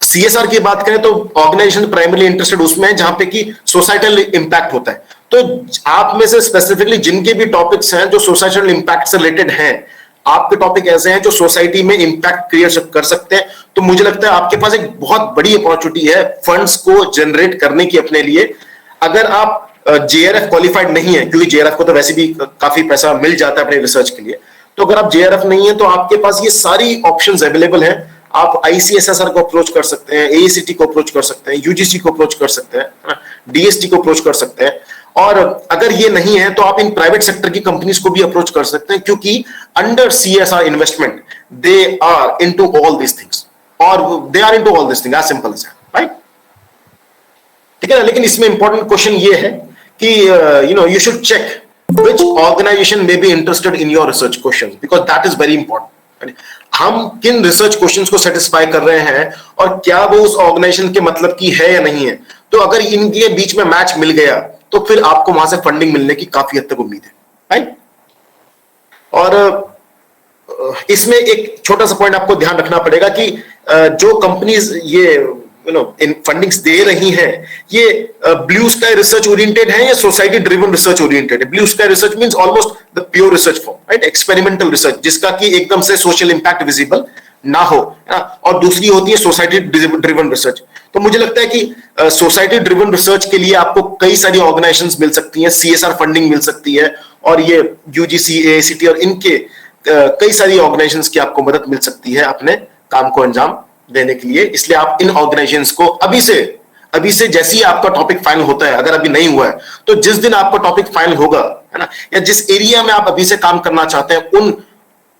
सीएसआर की बात करें तो ऑर्गेनाइजेशन प्राइमरली इंटरेस्टेड उसमें है जहां पे कि सोसाइटल इंपैक्ट होता है। तो आप में से स्पेसिफिकली जिनके भी टॉपिक्स हैं जो सोसाइटल इंपैक्ट से रिलेटेड हैं, आपके टॉपिक ऐसे हैं जो सोसाइटी में इंपैक्ट क्रिएट कर सकते हैं, तो मुझे लगता है आपके पास एक बहुत बड़ी अपॉर्चुनिटी है फंड्स को जनरेट करने की अपने लिए। अगर आप जेआरएफ क्वालिफाइड नहीं है, क्योंकि जेआरएफ को तो वैसे भी काफी पैसा मिल जाता है अपने रिसर्च के लिए, तो अगर आप जेआरएफ नहीं है तो आपके पास ये सारी ऑप्शंस अवेलेबल हैं। आप आईसीएसएसआर को अप्रोच कर सकते हैं, एआईसीटी को अप्रोच कर सकते हैं, यूजीसी को अप्रोच कर सकते हैं, डीएसटी को अप्रोच कर सकते हैं, और अगर ये नहीं है तो आप इन प्राइवेट सेक्टर की कंपनीज को भी अप्रोच कर सकते हैं, क्योंकि under CSR investment they are into all this things, और they are into all this thing, as simple as that, right. ठीक है ना। लेकिन इसमें इंपॉर्टेंट क्वेश्चन ये है कि you should check which organization may be interested in your research questions, because that is very important. हम किन रिसर्च क्वेश्चंस को सेटिस्फाई कर रहे हैं और क्या वो उस ऑर्गेनाइजेशन के मतलब की है या नहीं है। तो अगर इनके बीच में मैच मिल गया तो फिर आपको वहां से फंडिंग मिलने की काफी हद तक उम्मीद है, राइट। और इसमें एक छोटा सा पॉइंट आपको ध्यान रखना पड़ेगा कि जो कंपनीज ये इन फंडिंग्स दे रही हैं, ये ब्लू स्काई रिसर्च ओरिएंटेड है या सोसाइटी ड्रिवन रिसर्च ओरिएंटेड है। Blue sky research means almost the pure research form, right, experimental research, जिसका कि एकदम से सोशल इंपैक्ट विजिबल ना हो, और दूसरी होती है सोसाइटी ड्रिवन रिसर्च। तो मुझे लगता है कि सोसाइटी ड्रिवन रिसर्च के लिए आपको कई सारी ऑर्गेनाइजेशंस मिल सकती हैं, सीएसआर फंडिंग मिल सकती है, और ये यूजीसी, एआईसीटी और इनके कई सारी ऑर्गेनाइजेशंस की आपको मदद मिल सकती है अपने काम को अंजाम देने के लिए। इसलिए आप इन ऑर्गेनाइजेशंस को अभी से जैसे ही आपका टॉपिक फाइनल होता है, अगर अभी नहीं हुआ है तो जिस दिन आपका टॉपिक फाइनल होगा, है ना, या जिस एरिया में आप अभी से काम करना चाहते हैं, उन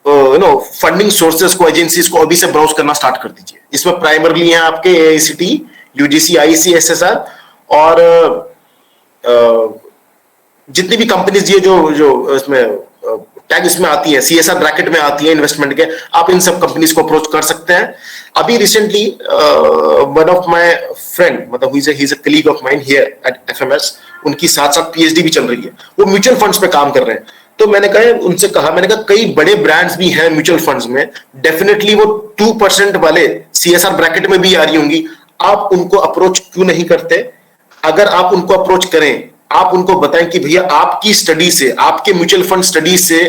फंडिंग सोर्सेज को, एजेंसीज को अभी से ब्राउज करना स्टार्ट कर दीजिए। इसमें प्राइमरली हैं आपके एआईसीटी, यूजीसी, आईसीएसएसआर, और जितनी भी कंपनीज ये जो इसमें टैग इसमें आती है, सीएसआर ब्रैकेट में आती है इन्वेस्टमेंट के, आप इन सब कंपनीज को अप्रोच कर सकते हैं। अभी recently one of my friend, मतलब he is a colleague of mine here at FMS, उनकी साथ साथ पीएचडी भी चल रही है, वो म्यूचुअल फंड्स पे काम कर रहे हैं। तो मैंने कहा कई बड़े ब्रांड्स भी हैं म्यूचुअल फंड्स में, डेफिनेटली वो 2% वाले सीएसआर ब्रैकेट में भी आ रही होंगी, आप उनको अप्रोच क्यों नहीं करते? अगर आप उनको अप्रोच करें आप उनको बताएं कि भैया आपकी स्टडी से, आपके म्यूचुअल फंड स्टडी से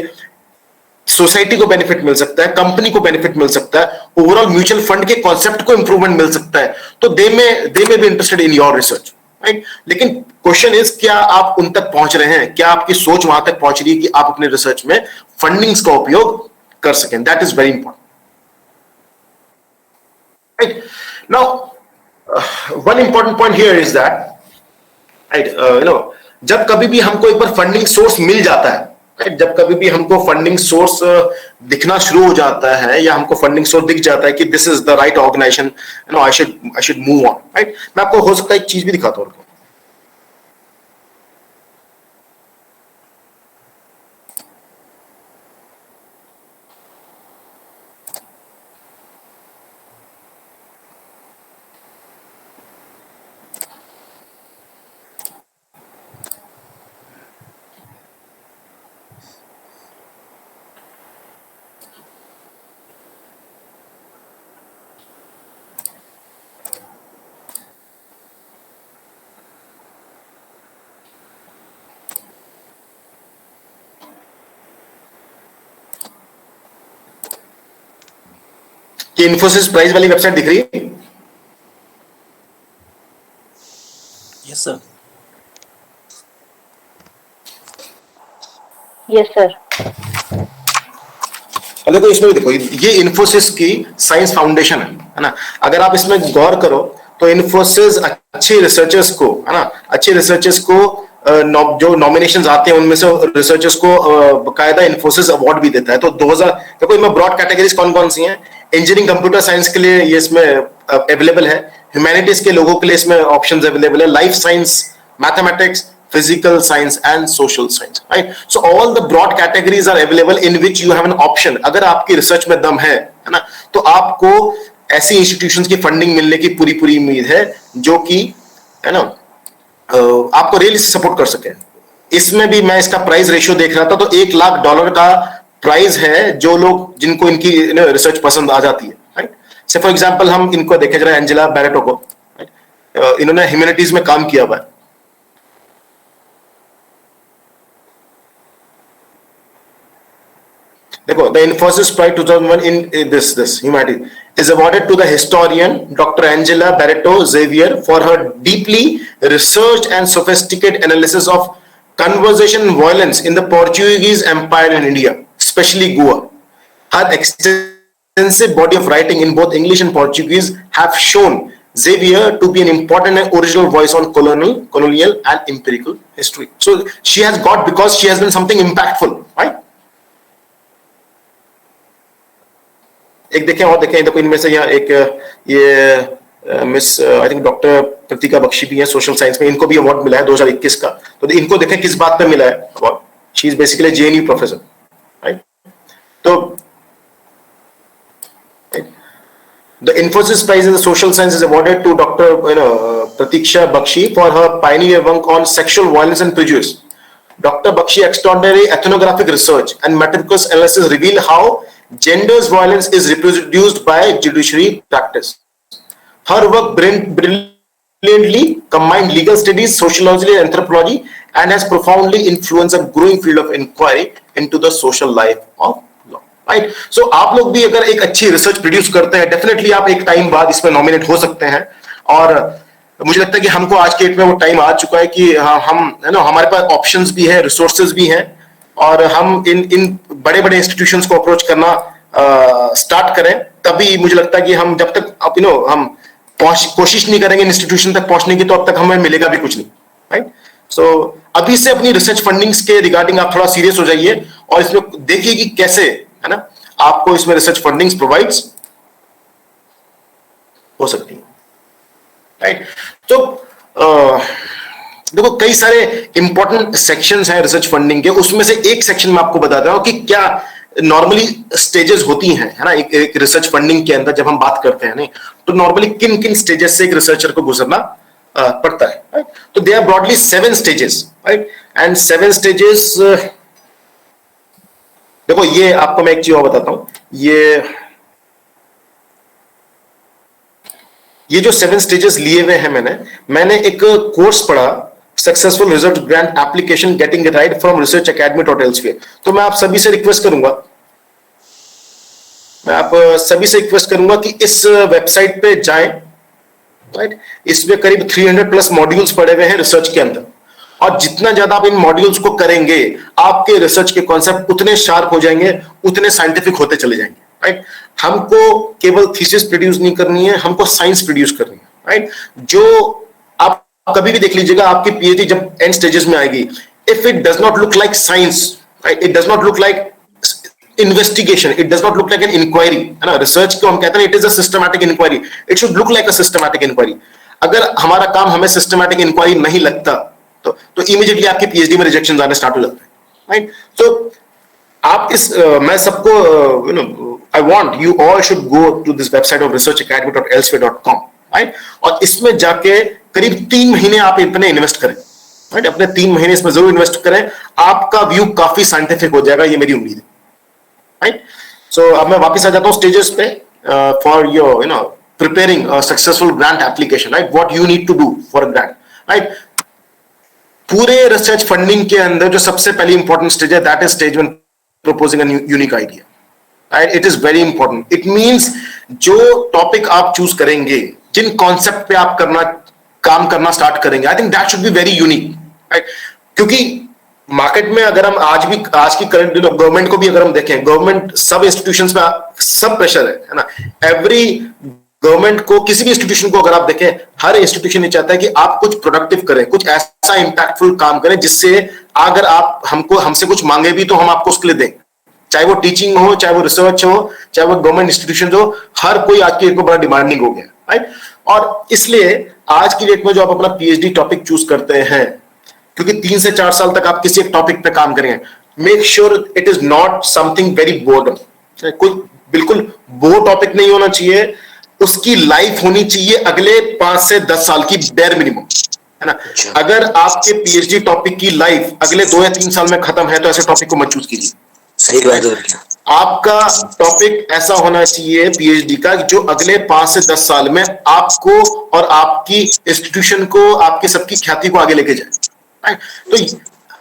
सोसाइटी को बेनिफिट मिल सकता है, कंपनी को बेनिफिट मिल सकता है, ओवरऑल म्यूचुअल फंड के कॉन्सेप्ट को इंप्रूवमेंट मिल सकता है, तो दे में be interested in your research, right? लेकिन क्वेश्चन इज, क्या आप उन तक पहुंच रहे हैं? क्या आपकी सोच वहां तक पहुंच रही है कि आप अपने रिसर्च में फंडिंग्स का उपयोग कर सकें? That is very important, right? Now one important point here is that, right, जब कभी भी हमको एक बार फंडिंग सोर्स मिल जाता है, राइट, जब कभी भी हमको फंडिंग सोर्स दिखना शुरू हो जाता है, या हमको फंडिंग सोर्स दिख जाता है कि this is the right organisation, I should move on, right? मैं आपको हो सकता है एक चीज भी दिखाता हूं। कि इन्फोसिस प्राइस वाली वेबसाइट दिख रही है? Yes sir. Yes sir. देखो इसमें भी देखो, ये इन्फोसिस की साइंस फाउंडेशन है ना? अगर आप इसमें गौर करो तो इन्फोसिस अच्छे रिसर्चर्स को, है ना, अच्छे रिसर्चर्स को जो नॉमिनेशंस आते हैं उनमें से रिसर्चर्स को बकायदा इन्फोसिस अवार्ड भी देता है। तो 2000 देखो इनमें ब्रॉड कैटेगरीज कौन कौन सी हैं? इंजीनियरिंग कंप्यूटर साइंस के लिए ये इसमें अवेलेबल है, ह्यूमैनिटीज के लोगों के लिए इसमें ऑप्शंस अवेलेबल है, life science, mathematics, physical science and social science, right? So all the broad categories are available in which you have an option. अगर आपकी रिसर्च में दम है ना, तो आपको ऐसी इंस्टीट्यूशंस की फंडिंग मिलने की पूरी पूरी उम्मीद है जो कि, है ना, आपको रियली सपोर्ट कर सके। इसमें भी मैं इसका प्राइस रेशियो देख रहा था, तो $1,00,000 का प्राइस है जो लोग, जिनको इनकी रिसर्च पसंद आ जाती है, राइट? से फॉर एग्जांपल हम इनको देखें जरा, एंजेला बैरेटो को, इन्होंने ह्यूमैनिटीज में काम किया हुआ है। देखो, the Infosys Prize 2001 in this humanity is awarded to the historian Dr. Angela Barreto Xavier for her deeply researched and sophisticated analysis of conversation violence in the Portuguese Empire in India, especially Goa. Her extensive body of writing in both English and Portuguese have shown Xavier to be an important and original voice on colonial and empirical history. So she has got, because she has done something impactful, right? एक देखें और देखें, देखो इनमें से यहाँ एक ये miss I think doctor Pratika Bakshi भी है सोशल साइंस में, इनको भी अवार्ड मिला है 2021 का। तो इनको देखें किस बात पे मिला है award. She is basically JNU professor, right? तो the Infosys prize in social science is awarded to doctor Pratiksha Bakshi for her pioneer work on sexual violence and prejudice. Dr. Bakshi extraordinary ethnographic research and meticulous analysis reveal how gender's violence is reproduced by judiciary practice. Her work brilliantly combined legal studies, sociology, and anthropology, and has profoundly influenced a growing field of inquiry into the social life of law. Right? So आप लोग भी अगर एक अच्छी research produce करते हैं, definitely आप एक टाइम बाद इसमें नॉमिनेट हो सकते हैं। और मुझे लगता है कि हमको आज के डेट में वो टाइम आ चुका है कि हम, है ना, हमारे पास ऑप्शंस भी है, रिसोर्सेज भी हैं, और हम इन बड़े बड़े इंस्टीट्यूशंस को अप्रोच करना स्टार्ट करें। तभी मुझे लगता है कि हम जब तक हम कोशिश नहीं करेंगे इंस्टीट्यूशन तक पहुंचने की, तो अब तक हमें मिलेगा भी कुछ नहीं, राइट? सो अभी से अपनी रिसर्च फंडिंग्स के रिगार्डिंग आप थोड़ा सीरियस हो जाइए और इसमें देखिए कि कैसे, है ना, आपको इसमें रिसर्च फंडिंग्स प्रोवाइड्स हो सकती है, राइट? तो देखो कई सारे इंपॉर्टेंट सेक्शंस हैं रिसर्च फंडिंग के, उसमें से एक सेक्शन में आपको बताता हूं कि क्या नॉर्मली स्टेजेस होती हैं, है ना, एक रिसर्च फंडिंग के अंदर जब हम बात करते हैं, नहीं, तो नॉर्मली किन किन स्टेजेस से एक रिसर्चर को गुजरना पड़ता है, राइट? तो they are broadly 7 stages, right? And 7 stages, देखो ये आपको मैं एक चीज और बताता हूं, ये जो 7 स्टेजेस लिए हुए हैं, मैंने एक कोर्स पढ़ा successful result grant application getting it right from research academy dot elsewhere. तो मैं आप सभी से रिक्वेस्ट करूंगा, कि इस वेबसाइट पे जाएं, राइट। इसमें करीब 300 प्लस मॉड्यूल्स पड़े हुए हैं रिसर्च के अंदर, और जितना ज्यादा आप इन मॉड्यूल्स को करेंगे आपके रिसर्च के कॉन्सेप्ट उतने शार्प हो जाएंगे, उतने साइंटिफिक होते चले जाएंगे, राइट। हमको केवल थीसिस प्रोड्यूस नहीं करनी है, हमको साइंस प्रोड्यूस करनी है, राइट। जो आप कभी भी देख लीजिएगा आपकी पीएचडी जब एंड स्टेजेस में आएगी, if it does not look like science, right, it does not look like investigation, it does not look like an inquiry, है ना। रिसर्च को हम कहते हैं it is a systematic inquiry, it should look like a systematic inquiry. अगर हमारा काम हमें सिस्टमैटिक इंक्वायरी नहीं लगता तो इमीडिएटली आपकी पीएचडी में रिजेक्शन आने स्टार्ट हो जाते हैं, राइट। तो आप इस मैं सबको I want you all should go to this website of researchacademy.elsewhere.com, right. और इसमें जाके करीब 3 महीने आप इतने इन्वेस्ट करें, राइट। अपने 3 महीने इसमें जरूर इन्वेस्ट करें, आपका व्यू काफी साइंटिफिक हो जाएगा, ये मेरी उम्मीद है, राइट। सो अब मैं वापस आ जाता हूं स्टेजेस पे for your preparing a successful grant application, right. What you need to do for a grant, right. पूरे रिसर्च फंडिंग के अंदर जो सबसे पहली इंपॉर्टेंट स्टेज है, that is stage one, proposing a unique idea, right. It is very important. It means जो topic आप choose करेंगे, जिन कॉन्सेप्ट पे आप काम करना स्टार्ट करेंगे, I think that should be very unique, right. क्योंकि मार्केट में अगर हम आज की करंट गवर्नमेंट को भी अगर हम देखें, गवर्नमेंट सब इंस्टीट्यूशंस में सब प्रेशर है ना। एवरी गवर्नमेंट को, किसी भी इंस्टीट्यूशन को अगर आप देखें, हर इंस्टीट्यूशन ये चाहता है कि आप कुछ प्रोडक्टिव करें, कुछ ऐसा इंपैक्टफुल काम करें जिससे अगर आप हमसे कुछ मांगे भी तो हम आपको उसके लिए दें, चाहे वो टीचिंग हो, चाहे वो रिसर्च हो, चाहे वो गवर्नमेंट इंस्टीट्यूशन हो, हर कोई आज की डेट में बड़ा डिमांडिंग हो गया, राइट। और इसलिए आज की डेट में जो आप अपना पीएचडी टॉपिक चूज करते हैं, क्योंकि 3 से 4 साल तक आप किसी एक टॉपिक पे काम करेंगे, make sure it is not something very boredom. कोई बिल्कुल बोर टॉपिक नहीं होना चाहिए, उसकी लाइफ होनी चाहिए अगले 5 से 10 साल की बेयर मिनिमम, है ना। अगर आपके पीएचडी टॉपिक की लाइफ अगले 2 या 3 साल में खत्म है तो ऐसे टॉपिक को मत चूज कीजिए। सही बात है। आपका टॉपिक ऐसा होना चाहिए पीएचडी का जो अगले 5 से 10 साल में आपको और आपकी इंस्टीट्यूशन को, आपकी सबकी ख्याति को आगे लेके जाए, राइट। तो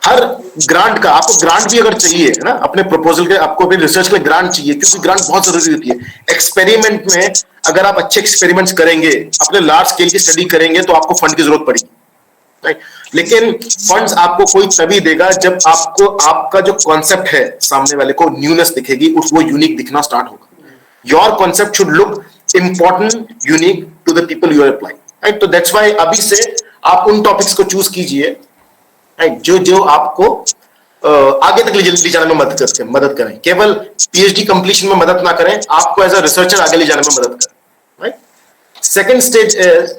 हर ग्रांट का, आपको ग्रांट भी अगर चाहिए, है ना, अपने प्रपोजल के, आपको अपने रिसर्च के लिए ग्रांट चाहिए, क्योंकि ग्रांट बहुत जरूरी होती है। एक्सपेरिमेंट में अगर आप अच्छे एक्सपेरिमेंट्स करेंगे, अपने लार्ज स्केल की स्टडी करेंगे, तो आपको फंड की जरूरत पड़ेगी, राइट। लेकिन फंड्स आपको कोई तभी देगा जब आपको आपका जो कॉन्सेप्ट है सामने वाले को न्यूनेस दिखेगी, वो यूनिक दिखना स्टार्ट होगा। Your concept should look important, unique to the people you are applying, right. तो दैट्स व्हाई अभी से आप उन टॉपिक्स को चूज कीजिए, राइट, जो आपको आगे तक ले जाने में मदद करें। केवल पीएचडी कंप्लीशन में मदद ना करें, आपको एज अ रिसर्चर आगे ले जाने में मदद करें, right. Second stage is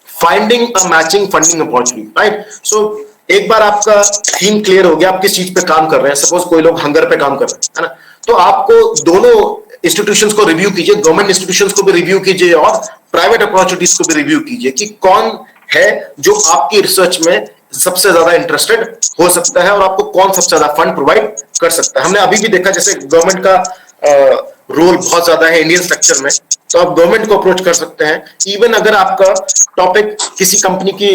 finding a matching funding opportunity, right. So एक बार आपका थीम क्लियर हो गया, आप किस चीज पे काम कर रहे हैं, सपोज कोई लोग हंगर पे काम कर रहे हैं, है ना, तो आपको दोनों इंस्टीट्यूशंस को रिव्यू कीजिए, गवर्नमेंट इंस्टीट्यूशंस को भी रिव्यू कीजिए और प्राइवेट अपॉर्चुनिटीज को भी रिव्यू कीजिए कि कौन है जो आपकी रिसर्च में सबसे ज्यादा इंटरेस्टेड हो सकता है और आपको कौन सबसे ज्यादा फंड प्रोवाइड कर सकता है। हमने अभी भी देखा जैसे गवर्नमेंट का रोल बहुत ज्यादा है इंडियन स्ट्रक्चर में, तो आप गवर्नमेंट को अप्रोच कर सकते हैं। इवन अगर आपका टॉपिक किसी कंपनी की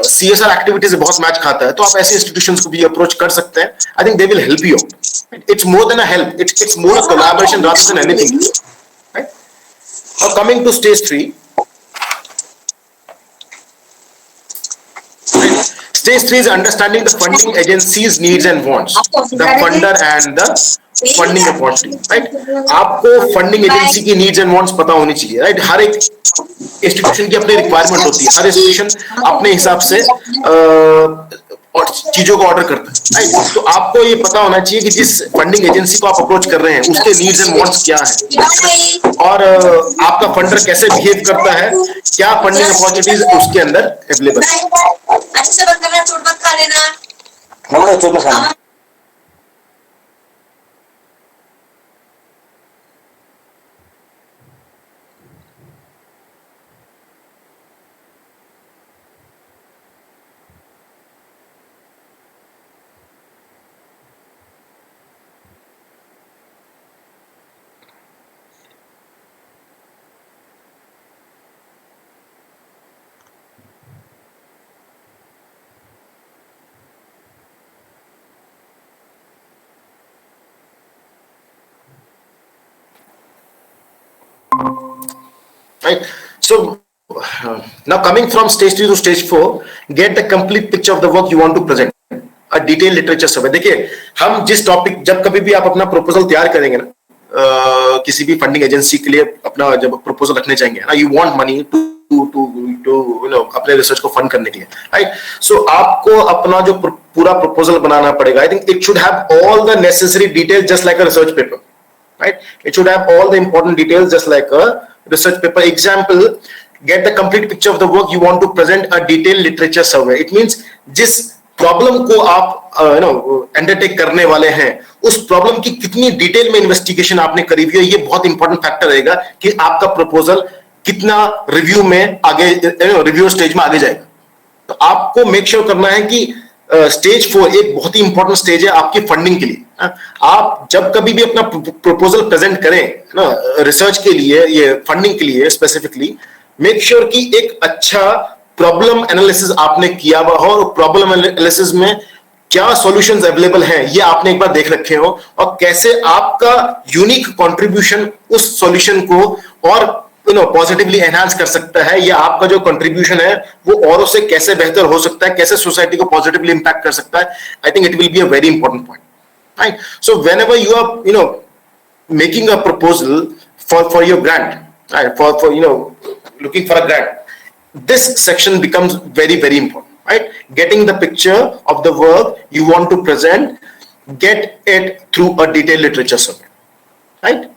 सीएसआर एक्टिविटीज बहुत मैच खाता है, तो आप ऐसे इंस्टीट्यूशंस को भी अप्रोच कर सकते हैं। I think they will help you. It's more than a help, it's more a collaboration rather than anything, right. और coming two stage 3, Stage 3 is understanding the funding agency's needs and wants, the funder and the funding opportunity, right? आपको funding agency की needs and wants पता होनी चाहिए, right. हर एक institution की अपनी requirement होती है, हर इंस्टीट्यूशन अपने हिसाब से और चीजों को ऑर्डर करता है, राइट। तो आपको ये पता होना चाहिए कि जिस फंडिंग एजेंसी को आप अप्रोच कर रहे हैं उसके नीड्स एंड वांट्स क्या है, और आपका फंडर कैसे बिहेव करता है, क्या फंडिंग अपॉर्चुनिटीज उसके अंदर अवेलेबल है। अच्छे से बंद करना, चोट मत खा लेना। चोट मत खाना। right? So now coming from stage 3 to stage 4, get the complete picture of the work you want to present, a detailed literature survey. देखिए, हम जिस टॉपिक, जब कभी भी आप अपना प्रपोजल तैयार करेंगे ना, किसी भी फंडिंग एजेंसी के लिए अपना जब प्रपोजल रखने जाएंगे ना, you want money to you know अपने रिसर्च को फंड करने के लिए, राइट? सो आपको अपना जो पूरा प्रपोजल बनाना पड़ेगा. आई think it should have all the necessary details just like a research paper, right? It should have all the important details just like a research paper. Example, get the complete picture of the work you want to present, a detailed literature survey. It means जिस problem को आप undertake करने वाले हैं, उस problem की कितनी detail में इन्वेस्टिगेशन आपने करी हुई है, ये बहुत इंपॉर्टेंट फैक्टर रहेगा कि आपका प्रपोजल कितना रिव्यू में आगे, रिव्यू स्टेज में आगे जाएगा. तो आपको मेक श्योर करना है कि स्टेज 4 एक बहुत ही इंपॉर्टेंट स्टेज है आपकी फंडिंग के लिए. आप जब कभी भी अपना प्रपोजल प्रेजेंट करें ना रिसर्च के लिए, ये फंडिंग के लिए स्पेसिफिकली, मेक श्योर कि एक अच्छा प्रॉब्लम एनालिसिस आपने किया हुआ हो, और प्रॉब्लम एनालिसिस में क्या सॉल्यूशंस अवेलेबल हैं ये आपने एक बार देख रखे हो, और कैसे आपका यूनिक कंट्रीब्यूशन उस सॉल्यूशन को और पॉजिटिवली एनहांस कर सकता है, या आपका जो कंट्रीब्यूशन है वो औरों से कैसे बेहतर हो सकता है, कैसे सोसाइटी को पॉजिटिवली इंपैक्ट कर सकता है. I think it will be a very important point, right? So whenever you are making a proposal for your grant, right? For looking for a grant, this section becomes very, very important, right? Getting the picture of the work you want to present, get it through a detailed literature survey, right?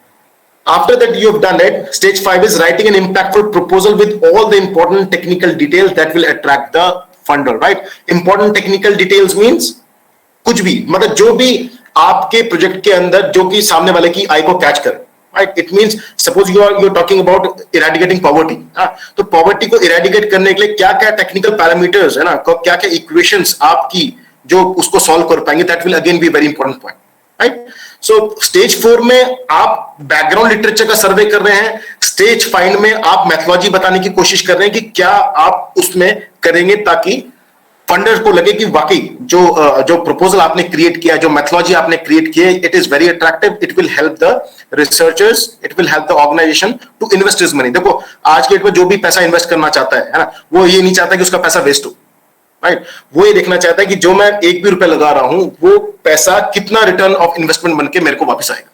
After that you have done it, stage 5 is writing an impactful proposal with all the important technical details that will attract the funder, right? Important technical details means कुछ भी, मतलब जो भी आपके project के अंदर जो कि सामने वाले की आई को कैच करे, right? It means suppose you're talking about eradicating poverty, तो पॉवर्टी को इरेडिकेट करने के लिए क्या क्या टेक्निकल पैरामीटर्स है ना, क्या क्या इक्वेशंस आपकी जो उसको सॉल्व कर पाएंगे, that will again be very important point, right? So stage 4 में आप बैकग्राउंड लिटरेचर का सर्वे कर रहे हैं, स्टेज 5 में आप मैथोलॉजी बताने की कोशिश कर रहे हैं कि क्या आप उसमें करेंगे ताकि फंडर को लगे कि वाकई जो प्रपोजल आपने क्रिएट किया, जो मैथोलॉजी आपने क्रिएट की है, it is very attractive, it will help the researchers, it will help the organisation to invest his money. देखो आज के डेट में जो भी पैसा इन्वेस्ट करना चाहता है ना, वो ये नहीं चाहता कि उसका पैसा वेस्ट हो, राइट? वो ये देखना चाहता है कि जो मैं एक भी रुपया लगा रहा हूं वो पैसा कितना रिटर्न ऑफ इन्वेस्टमेंट बनके मेरे को वापस आएगा,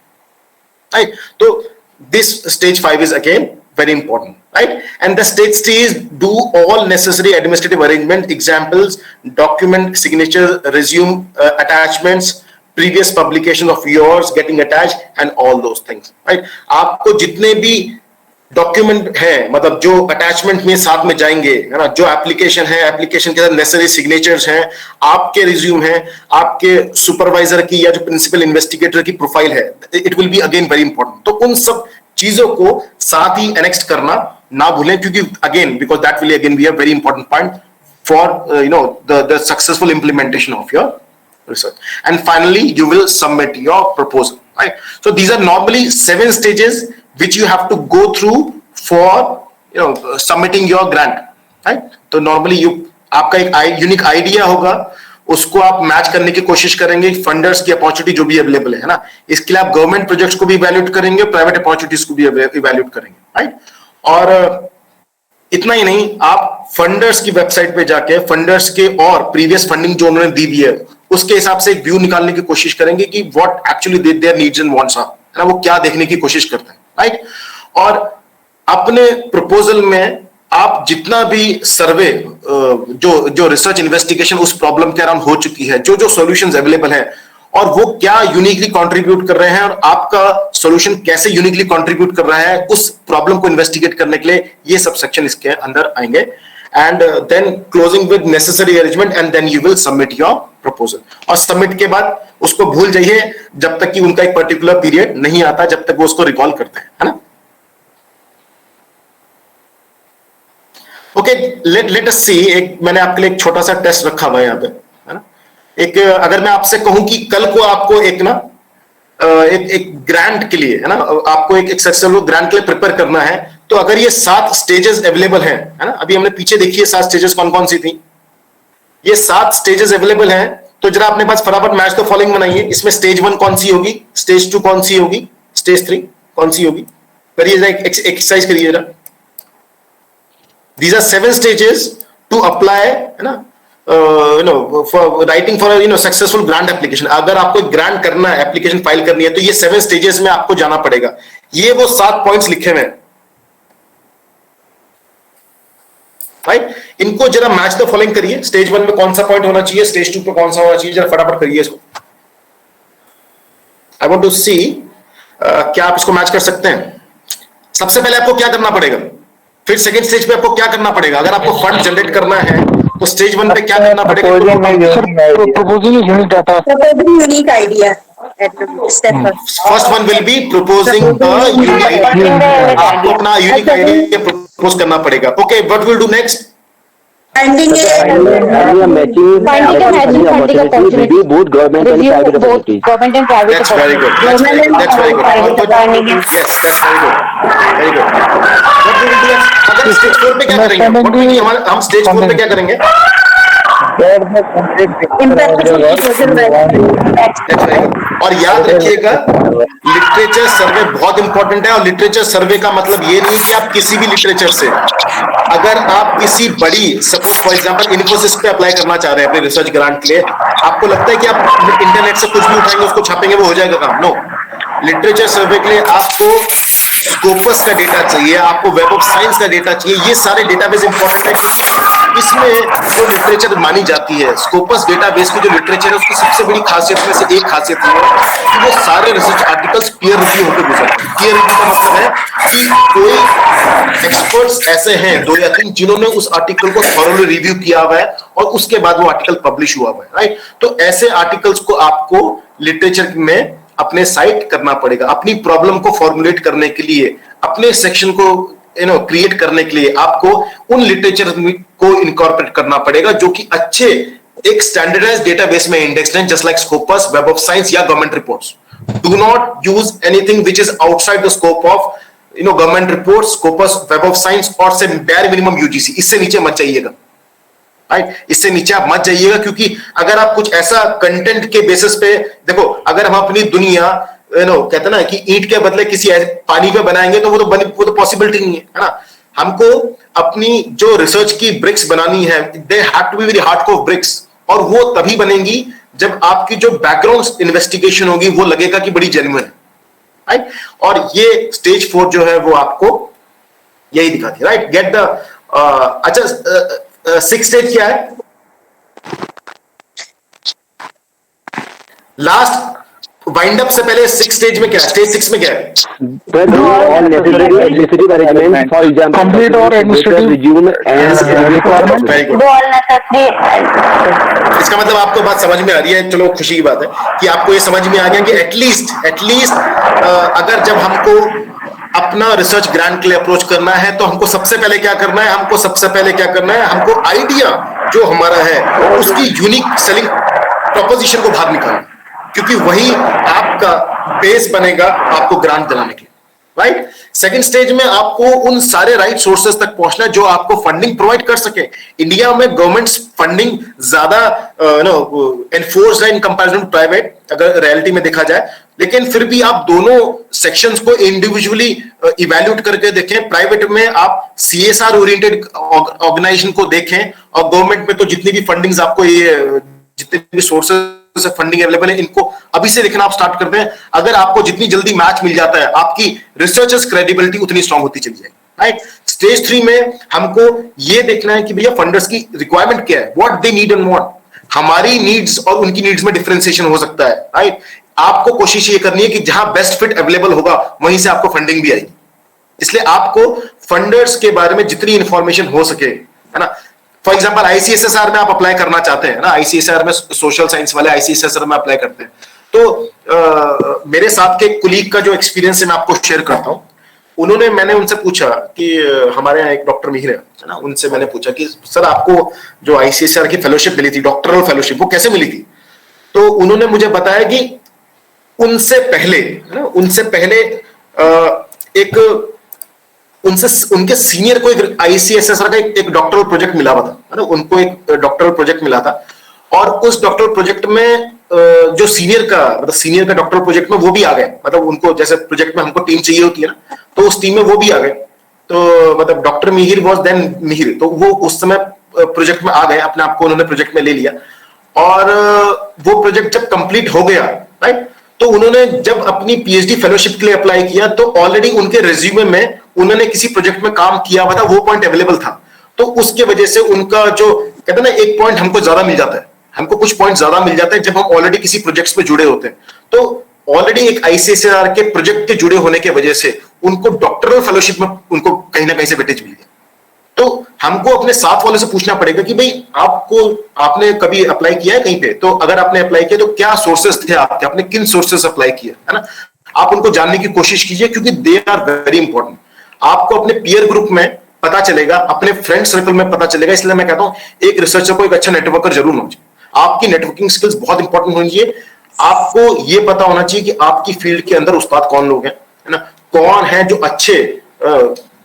राइट? तो this stage 5 is again very important, right? And the stage 3 is do all necessary administrative arrangements, examples, document signature, resume attachments, previous publications of yours getting attached and all those things, right? आपको जितने भी document है, मतलब जो attachment में साथ में जाएंगे, है ना, जो एप्लीकेशन है, एप्लीकेशन के साथ नेसेसरी सिग्नेचर्स हैं, आपके रिज्यूम है, आपके सुपरवाइजर की या जो प्रिंसिपल इन्वेस्टिगेटर की प्रोफाइल है, it will be again very important. तो उन सब चीजों को साथ ही एनेक्स्ट करना ना भूलें, क्योंकि again because that will again B a very important point for the successful implementation of your research. And finally you will submit your proposal, right? So these are normally 7 stages which you have to go through for submitting your grant, right? तो normally आपका एक unique idea होगा, उसको आप match करने की कोशिश करेंगे फंडर्स की अपॉर्चुनिटी जो भी अवेलेबल है ना. इसके लिए आप गवर्नमेंट प्रोजेक्ट्स को भी इवैल्यूएट करेंगे, प्राइवेट अपॉर्चुनिटीज को भी इवैल्यूएट करेंगे, राइट? और इतना ही नहीं, आप फंडर्स की वेबसाइट पे जाके फंडर्स के और प्रीवियस फंडिंग जो उन्होंने दी हुई है उसके हिसाब से एक व्यू निकालने की कोशिश करेंगे कि what actually their needs and wants are, है ना, वो क्या देखने की कोशिश करते हैं, राइट? और अपने प्रपोजल में आप जितना भी सर्वे जो रिसर्च इन्वेस्टिगेशन उस प्रॉब्लम के अराउंड हो चुकी है, जो सॉल्यूशंस अवेलेबल हैं और वो क्या यूनिकली कंट्रीब्यूट कर रहे हैं और आपका सॉल्यूशन कैसे यूनिकली कंट्रीब्यूट कर रहा है उस प्रॉब्लम को इन्वेस्टिगेट करने के लिए, ये सब सेक्शन इसके अंदर आएंगे. And then closing with necessary arrangement and then you will submit your proposal. और सबमिट के बाद उसको भूल जाइए जब तक कि उनका एक पर्टिकुलर पीरियड नहीं आता, जब तक वो उसको रिकॉल करते हैं, है ना. ओके, लेट अस सी. एक मैंने आपके लिए एक छोटा सा टेस्ट रखा हुआ है यहाँ पे, है ना. एक अगर मैं आपसे कहूं कि कल को आपको एक ना एक ग्रांट के लिए, है ना, आपको एक सक्सेसफुल ग्रांट के लिए प्रिपेयर करना है, तो अगर ये 7 स्टेजेस अवेलेबल हैं, है ना, अभी हमने पीछे देखी है 7 स्टेजेस कौन कौन सी थी, ये 7 स्टेजेस अवेलेबल हैं, तो जरा अपने पास फटाफट मैच द फॉलोइंग बनाइए. इसमें स्टेज 1 कौन सी होगी, स्टेज 2 कौन सी होगी, स्टेज 3 कौन सी होगी, करिए एक्सरसाइज करिए जरा। These are 7 stages to apply, है ना, for writing for a successful grant application। अगर आपको ग्रांट करना है, एप्लीकेशन फाइल करनी है, तो ये 7 स्टेजेस में आपको जाना पड़ेगा। ये वो 7 पॉइंट्स लिखे हुए हैं, राइट। इनको जरा मैच द फॉलोइंग करिए। स्टेज 1 में कौन सा पॉइंट होना चाहिए, स्टेज 2 पे कौन सा होना चाहिए, जरा फटाफट करिए इसको। आई वांट टू सी क्या आप इसको मैच कर सकते हैं। सबसे पहले आपको क्या करना पड़ेगा, फिर सेकंड स्टेज पे आपको क्या करना पड़ेगा। अगर आपको फंड जनरेट करना है तो स्टेज 1 पे क्या करना पड़ेगा। Unique idea. First one will be proposing unique idea. आपको अपना यूनिक आइडिया प्रपोज करना पड़ेगा। Okay, what will do next. Funding both government and private authorities. That's very good. That's very good. That's very good. Yes, that's very good. Very good. What we will do is, अगर stage 4 पे क्या करेंगे, हम stage 4 पे क्या करेंगे। और याद रखिएगा, लिटरेचर सर्वे बहुत इंपॉर्टेंट है। और लिटरेचर सर्वे का मतलब ये नहीं कि आप किसी भी लिटरेचर से, अगर आप किसी बड़ी, सपोज फॉर एग्जांपल इन्फोसिस पे अप्लाई करना चाह रहे हैं अपने रिसर्च ग्रांट के लिए, आपको लगता है कि आप इंटरनेट से कुछ भी उठाएंगे उसको छापेंगे वो हो जाएगा काम। नो, लिटरेचर सर्वे के लिए आपको स्कोपस का डेटा चाहिए, आपको वेब ऑफ साइंस का डेटा चाहिए। ये सारे डेटाबेस इंपॉर्टेंट है क्योंकि इसमें जो लिटरेचर मानी जाती है, स्कोपस डेटाबेस की जो लिटरेचर है, उसकी सबसे बड़ी खासियत में से एक खासियत ये है कि वो सारे रिसर्च आर्टिकल्स पीयर रिव्यू होकर गुजरते हैं। पीयर रिव्यू का मतलब है कि कोई एक्सपर्ट्स ऐसे हैं 2 या 3 जिन्होंने उस आर्टिकल को थॉरोली रिव्यू किया हुआ है और उसके बाद वो आर्टिकल पब्लिश हुआ हुआ है, राइट। तो ऐसे आर्टिकल्स को आपको लिटरेचर में अपने साइट करना पड़ेगा। अपनी प्रॉब्लम को फॉर्मुलेट करने के लिए, अपने सेक्शन को क्रिएट करने के लिए आपको उन लिटरेचर को इनकॉर्पोरेट करना पड़ेगा जो कि अच्छे एक स्टैंडर्डाइज्ड डेटाबेस में इंडेक्स्ड हैं, just like Scopus, web of science या government reports. Do not use anything which is outside the scope of government reports, Scopus, web of science और से बेयर मिनिमम यूजीसी। इससे नीचे मत जाइएगा, राइट। इससे नीचे आप मत जाइएगा, क्योंकि अगर आप कुछ ऐसा कंटेंट के बेसिस पे, देखो अगर हम अपनी दुनिया कहते ना कि ईंट के बदले किसी पानी पे बनाएंगे तो वो तो पॉसिबिलिटी नहीं है ना। हमको अपनी जो रिसर्च की ब्रिक्स बनानी है, they have to be very hardcore bricks, और वो तभी बनेंगी जब आपकी जो बैकग्राउंड इन्वेस्टिगेशन होगी वो लगेगा कि बड़ी जेन्युइन है, राइट। और ये स्टेज 4 जो है वो आपको यही दिखाती है, राइट। गेट द अच्छा 6 स्टेज क्या है, लास्ट वाइंड अप से पहले 6 स्टेज में क्या है, स्टेज 6 में क्या है। Complete all administrative requirement. इसका मतलब आपको बात समझ में आ रही है। चलो खुशी की बात है कि आपको ये समझ में आ गया कि एटलीस्ट अगर जब हमको अपना रिसर्च ग्रांट के लिए अप्रोच करना है तो हमको सबसे पहले क्या करना है, हमको आइडिया जो हमारा है उसकी यूनिक सेलिंग प्रोपोजिशन को बाहर निकालना, क्योंकि वही आपका बेस बनेगा आपको ग्रांट दिलाने के लिए, राइट। सेकंड स्टेज में आपको उन सारे राइट सोर्सेस तक पहुंचना जो आपको फंडिंग प्रोवाइड कर सके। इंडिया में गवर्नमेंट फंडिंग ज्यादा एनफोर्स्ड है इन कंपैरिजन टू प्राइवेट, अगर रियलिटी में देखा जाए, लेकिन फिर भी आप दोनों सेक्शंस को इंडिविजुअली इवैल्यूएट करके देखें। प्राइवेट में आप सीएसआर ओरिएंटेड ऑर्गेनाइजेशन को देखें, और गवर्नमेंट में तो जितनी भी फंडिंग्स आपको ये जितने भी सोर्सेस से फंडिंग अवेलेबल है, इनको अभी से देखना आप स्टार्ट करते हैं। अगर आपको जितनी जल्दी मैच मिल जाता है, आपकी रिसर्चर्स क्रेडिबिलिटी उतनी स्ट्रांग होती चली जाएगी, राइट। स्टेज 3 में हमको ये देखना है कि भैया फंडर्स की रिक्वायरमेंट क्या है, what they need and want. हमारी नीड्स और उनकी नीड्स में डिफरेंशिएशन हो सकता है, राइट। आपको कोशिश ये करनी है कि जहां बेस्ट फिट अवेलेबल होगा वहीं से आपको फंडिंग भी आएगी। इसलिए आपको फंडर्स के बारे में जितनी इंफॉर्मेशन हो सके, है ना। फॉर एग्जाम्पल आईसीएसआर में आप अप्लाई करना चाहते हैं ना, आईसीएसआर में सोशल साइंस वाले आईसीएसआर में अप्लाई करते हैं, तो मेरे साथ के कुलीग का जो एक्सपीरियंस है मैं आपको शेयर करता हूं। मैंने उनसे पूछा कि हमारे यहाँ एक डॉक्टर मिहिर है ना, उनसे मैंने पूछा कि सर आपको जो आईसीएसआर की फेलोशिप मिली थी, डॉक्टरल फेलोशिप, वो कैसे मिली थी। तो उन्होंने मुझे बताया कि उनसे पहले उनके सीनियर को एक आईसीएसआर का एक डॉक्टरल प्रोजेक्ट मिला हुआ था, उनको एक डॉक्टरल प्रोजेक्ट मिला था, और उस डॉक्टरल प्रोजेक्ट में जो सीनियर का डॉक्टरल प्रोजेक्ट में वो भी आ गए, मतलब उनको जैसे प्रोजेक्ट में हमको टीम चाहिए होती है ना, तो उस टीम में वो भी आ गए। तो मतलब doctor Mihir was then Mihir, तो वो उस समय प्रोजेक्ट में आ गए, अपने आप को उन्होंने प्रोजेक्ट में ले लिया। और वो प्रोजेक्ट जब कंप्लीट हो गया, राइट, तो उन्होंने जब अपनी पीएचडी फेलोशिप के लिए अप्लाई किया तो ऑलरेडी उनके रिज्यूमे में उन्होंने किसी प्रोजेक्ट में काम किया हुआ था, वो पॉइंट अवेलेबल था। तो उसके वजह से उनका जो कहते हैं ना, एक पॉइंट हमको ज्यादा मिल जाता है, हमको कुछ पॉइंट ज्यादा मिल जाते हैं जब हम ऑलरेडी किसी प्रोजेक्ट्स में जुड़े होते हैं। तो ऑलरेडी एक आईसीएसआर के प्रोजेक्ट के जुड़े होने की वजह से उनको डॉक्टरल फेलोशिप में उनको कहीं ना कहीं से वेटेज मिल गया। तो हमको अपने साथ वाले से पूछना पड़ेगा कि भाई आपने कभी अप्लाई किया है कहीं पे, तो अगर आपने अप्लाई किया तो क्या सोर्सेस थे आपके, आपने किन सोर्सेस अप्लाई किया है ना, आप उनको जानने की कोशिश कीजिए, क्योंकि दे आर वेरी इंपॉर्टेंट। आपको अपने पीयर ग्रुप में पता चलेगा, अपने फ्रेंड सर्कल में पता चलेगा। इसलिए मैं कहता हूं एक रिसर्चर को एक अच्छा नेटवर्कर जरूर होना चाहिए। आपकी नेटवर्किंग स्किल्स बहुत इंपॉर्टेंट होनी चाहिए। आपको यह पता होना चाहिए कि आपकी फील्ड के अंदर उस्ताद कौन लोग हैं, है ना, कौन है जो अच्छे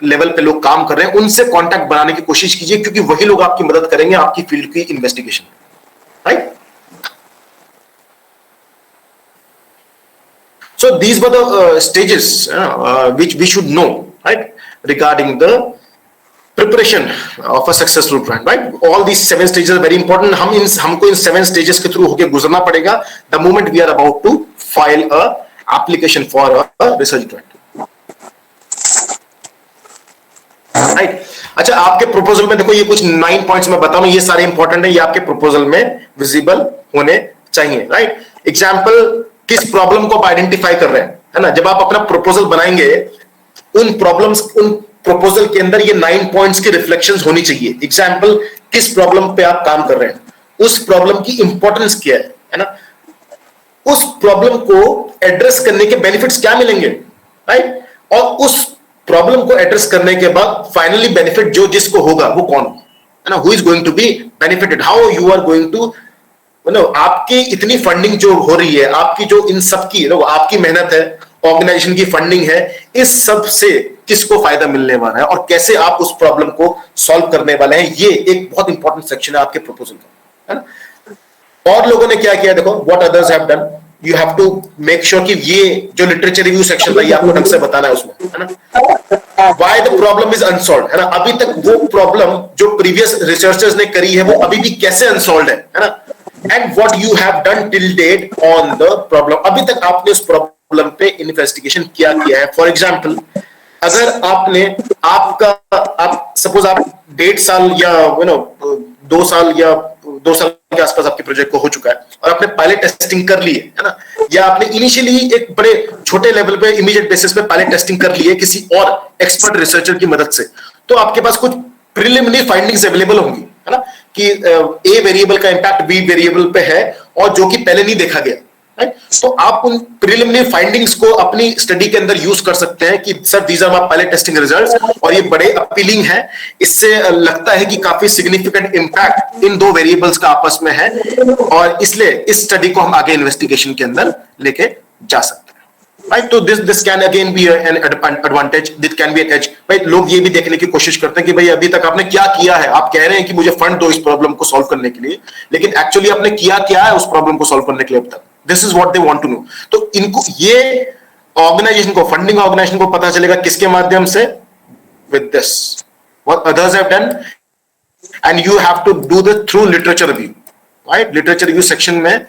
लेवल पे लोग काम कर रहे हैं, उनसे कांटेक्ट बनाने की कोशिश कीजिए, क्योंकि वही लोग आपकी मदद करेंगे आपकी फील्ड की investigation, right. So these were the stages which we should know, right, regarding the preparation of a successful grant, right? All these 7 stages are very important. हमको इन 7 stages के थ्रू होके गुजरना पड़ेगा the moment we are about to file a application for a research grant, right? अच्छा, आपके proposal में देखो ये कुछ 9 पॉइंट्स मैं बता रहा हूं, ये सारे इंपॉर्टेंट है, ये आपके प्रपोजल में विजिबल होने चाहिए, राइट। एग्जाम्पल, किस प्रॉब्लम को आप आइडेंटिफाई कर रहे हैं, है ना, जब आप अपना प्रपोजल बनाएंगे उन प्रपोजल के अंदर ये 9 पॉइंट्स की रिफ्लेक्शंस होनी चाहिए। एग्जाम्पल, किस प्रॉब्लम पे आप काम कर रहे हैं, उस प्रॉब्लम की इंपॉर्टेंस क्या है ना, उस प्रॉब्लम को एड्रेस करने के बेनिफिट्स क्या मिलेंगे, राइट, और उस प्रॉब्लम को एड्रेस करने के बाद फाइनली बेनिफिट जो जिसको होगा वो कौन है ना, who is going to be benefited, how you are going to, मतलब आपकी इतनी फंडिंग जो हो रही है, आपकी जो इन सब की आपकी मेहनत है, ऑर्गेनाइजेशन की फंडिंग है, इस सब से किसको फायदा मिलने वाला है और कैसे आप उस प्रॉब्लम को सॉल्व करने वाले हैं, ये एक बहुत इंपॉर्टेंट सेक्शन है आपके प्रपोजल का, है ना। और लोगों ने क्या किया, देखो, what others have done, you have to make sure कि ये जो लिटरेचर रिव्यू सेक्शन था ये आपको ढंग से बताना है उसमें, है ना। Why the problem is unsolved, है ना, अभी तक वो प्रॉब्लम जो प्रीवियस रिसर्चर्स ने करी है वो अभी भी कैसे अनसॉल्व्ड है ना, and what you have done till date on the problem, अभी तक आपने उस प्रॉब्लम पे इन्वेस्टिगेशन क्या किया है। फॉर एग्जाम्पल, अगर आप सपोज आप 1.5 साल या 2 साल या 2 साल के आसपास आपके प्रोजेक्ट को हो चुका है और आपने पायलट टेस्टिंग कर ली है ना, या आपने इनिशियली एक बड़े छोटे लेवल पे इमीडिएट बेसिस पे पायलट टेस्टिंग कर ली है किसी और एक्सपर्ट रिसर्चर की मदद से, तो आपके पास कुछ प्रिलिमिनरी फाइंडिंग्स अवेलेबल होंगी, है ना, कि ए वेरिएबल का इंपैक्ट बी वेरिएबल पे है और जो कि पहले नहीं देखा गया, राइट। तो आप उन प्रिलिमिनरी फाइंडिंग्स को अपनी स्टडी के अंदर यूज कर सकते हैं कि sir these are my pilot testing results और ये बड़े अपीलिंग है, इससे लगता है कि काफी सिग्निफिकेंट इंपैक्ट इन 2 वेरिएबल्स का आपस में है और इसलिए इस स्टडी को हम आगे इन्वेस्टिगेशन के अंदर लेके जा सकते हैं, राइट। तो this can again be an advantage, this can be an edge. भाई लोग ये भी देखने की कोशिश करते हैं कि भाई अभी तक आपने क्या किया है, आप कह रहे हैं कि मुझे फंड दो इस प्रॉब्लम को सॉल्व करने के लिए, लेकिन एक्चुअली आपने किया क्या है उस प्रॉब्लम को सॉल्व करने के लिए अब तक, this is what they want to know. तो इनको ये ऑर्गेनाइजेशन को, फंडिंग ऑर्गेनाइजेशन को पता चलेगा किसके माध्यम से, with this what others have done, and you have to do this through literature review, right. Literature review section में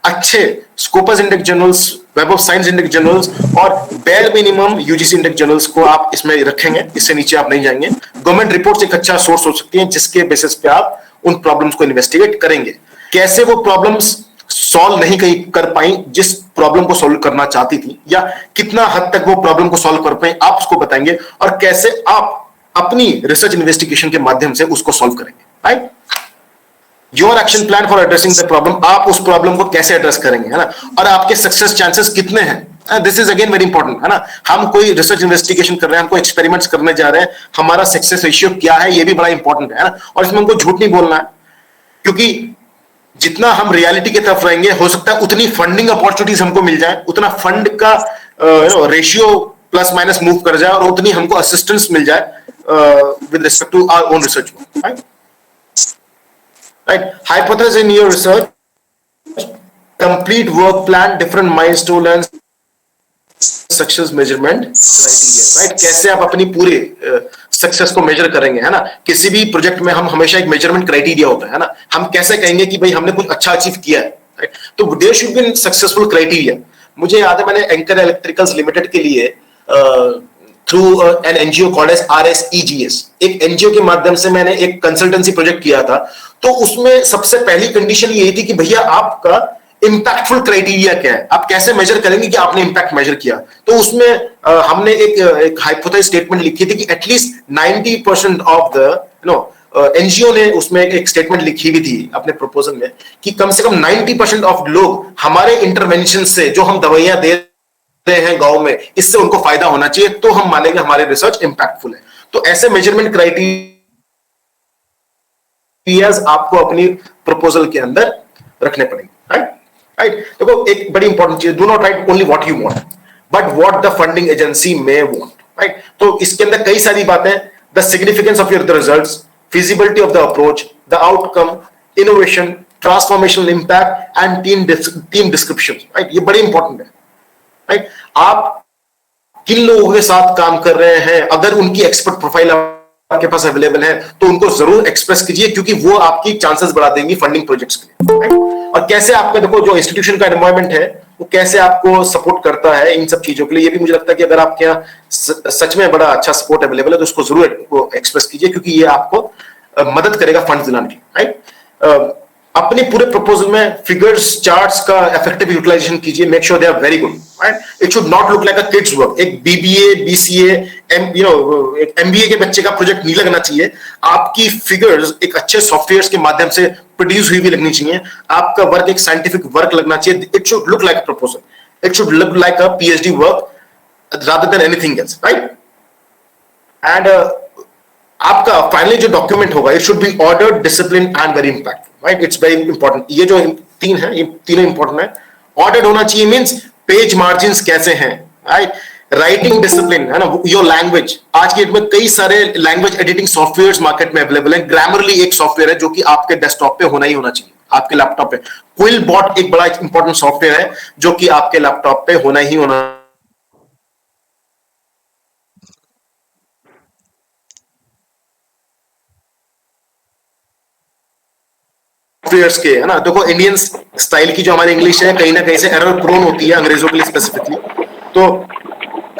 अच्छे Scopus index journals, web of science index journals और bare minimum UGC index journals को आप इसमें रखेंगे, इससे नीचे आप नहीं जाएंगे। गवर्नमेंट रिपोर्ट्स एक अच्छा सोर्स हो सकती है जिसके बेसिस पे आप उन प्रॉब्लम्स को इन्वेस्टिगेट करेंगे। कैसे वो प्रॉब्लम्स सॉल्व नहीं कर पाई जिस प्रॉब्लम को सॉल्व करना चाहती थी, या कितना हद तक वो प्रॉब्लम को सॉल्व कर पाए आप उसको बताएंगे, और कैसे आप अपनी रिसर्च इन्वेस्टिगेशन के माध्यम से उसको सॉल्व करेंगे, right. Your action plan for addressing the problem, आप उस प्रॉब्लम को कैसे एड्रेस करेंगे, है ना, और आपके सक्सेस चांसेस कितने हैं, this is again very important, है ना। हम कोई रिसर्च इन्वेस्टिगेशन कर रहे हैं, हम कोई एक्सपेरिमेंट्स करने जा रहे हैं, हमारा सक्सेस रेशियो क्या है, ये भी बड़ा इंपॉर्टेंट है ना, और इसमें हमको झूठ नहीं बोलना है, क्योंकि जितना हम रियलिटी की तरफ रहेंगे हो सकता है उतनी फंडिंग अपॉर्चुनिटीज हमको मिल जाए, उतना फंड का रेशियो प्लस माइनस मूव कर जाए और उतनी हमको असिस्टेंस मिल जाए with respect to our own research, right. Hypothesis in your research complete work plan, different milestone and success measurement criteria, right? कैसे आप अपनी पूरे सक्सेस को मेजर करेंगे, है ना? किसी भी प्रोजेक्ट में हम हमेशा एक मेजरमेंट क्राइटेरिया होता है ना, हम कैसे कहेंगे कि भाई हमने कुछ अच्छा अचीव किया है, राइट? तो there should be successful criteria. मुझे याद है मैंने एंकर इलेक्ट्रिकल्स लिमिटेड के लिए through an NGO called as RSEGS, एक एनजीओ के माध्यम से मैंने एक कंसल्टेंसी प्रोजेक्ट किया था। तो उसमें सबसे पहली कंडीशन यही थी कि भैया आपका इंपैक्टफुल क्राइटेरिया क्या है, आप कैसे मेजर करेंगे कि आपने इंपैक्ट मेजर किया। तो उसमें हमने एक हाइपोथेसिस स्टेटमेंट लिखी थी कि एटलीस्ट 90% ऑफ द एनजीओ ने उसमें एक स्टेटमेंट लिखी हुई थी अपने प्रपोजल में कि कम से कम 90% ऑफ लोग हमारे इंटरवेंशन से, जो हम दवाइयां दे रहे हैं गांव में, इससे उनको फायदा होना चाहिए, तो हम मानेंगे हमारे रिसर्च इंपैक्टफुल है। तो ऐसे मेजरमेंट क्राइटेरियाज आपको अपनी प्रपोजल के अंदर रखने पड़ेंगे, राइट? राइट, देखो एक बड़ी इंपॉर्टेंट चीज, do not right only what you want but what the funding agency may want, right? तो इसके अंदर कई सारी बातें, the significance of your results, feasibility of the approach, the outcome, innovation, transformational impact and team description, right? ये बड़ी important है, right? आप किन लोगों के साथ काम कर रहे हैं, अगर उनकी एक्सपर्ट प्रोफाइल आपके पास अवेलेबल है तो उनको जरूर एक्सप्रेस कीजिए, क्योंकि वो आपकी चांसेस बढ़ा देंगी फंडिंग प्रोजेक्ट्स के लिए, राइट? और कैसे आपका देखो जो इंस्टीट्यूशन का एनवायरनमेंट है वो कैसे आपको सपोर्ट करता है इन सब चीजों के लिए, ये भी मुझे लगता है कि अगर आपके यहाँ सच में बड़ा अच्छा सपोर्ट अवेलेबल है तो उसको जरूर एक्सप्रेस कीजिए, क्योंकि ये आपको मदद करेगा फंड्स दिलाने की, राइट? अपने पूरे प्रपोजल में फिगर्स, चार्ट्स का इफेक्टिव यूटिलाइजेशन कीजिए, make sure they are very good, right? It should not look like a kids work. एक बीबीए, बीसीए, एक एमबीए के बच्चे का प्रोजेक्ट नहीं लगना चाहिए। आपकी फिगर्स एक अच्छे सॉफ्टवेयर्स के माध्यम से प्रोड्यूस हुई भी लगनी चाहिए। आपका वर्क एक साइंटिफिक वर्क लगना चाहिए। It should look like a proposal, it should look like a PhD work rather than anything else, right? And आपका फाइनली जो डॉक्यूमेंट होगा, it should be ordered, discipline and very impactful, right? It's very important. ये जो तीन है, ये तीनों important है। ऑर्डर्ड होना चाहिए मींस पेज मार्जिन्स कैसे हैं, राइट? राइटिंग डिसिप्लिन, है ना? योर लैंग्वेज, आज की डेट में कई सारे लैंग्वेज एडिटिंग सॉफ्टवेयर्स मार्केट में अवेलेबल है। ग्रामरली एक सॉफ्टवेयर है जो कि आपके डेस्कटॉप पे होना ही होना चाहिए, आपके लैपटॉप पे। क्विलबॉट एक बड़ा इंपॉर्टेंट सॉफ्टवेयर है जो कि आपके लैपटॉप पे होना ही होना सॉफ्टवेयर्स के, है ना? देखो इंडियन स्टाइल की जो हमारी इंग्लिश है कहीं ना कहीं से एरर प्रोन होती है अंग्रेजों के लिए स्पेसिफिकली, तो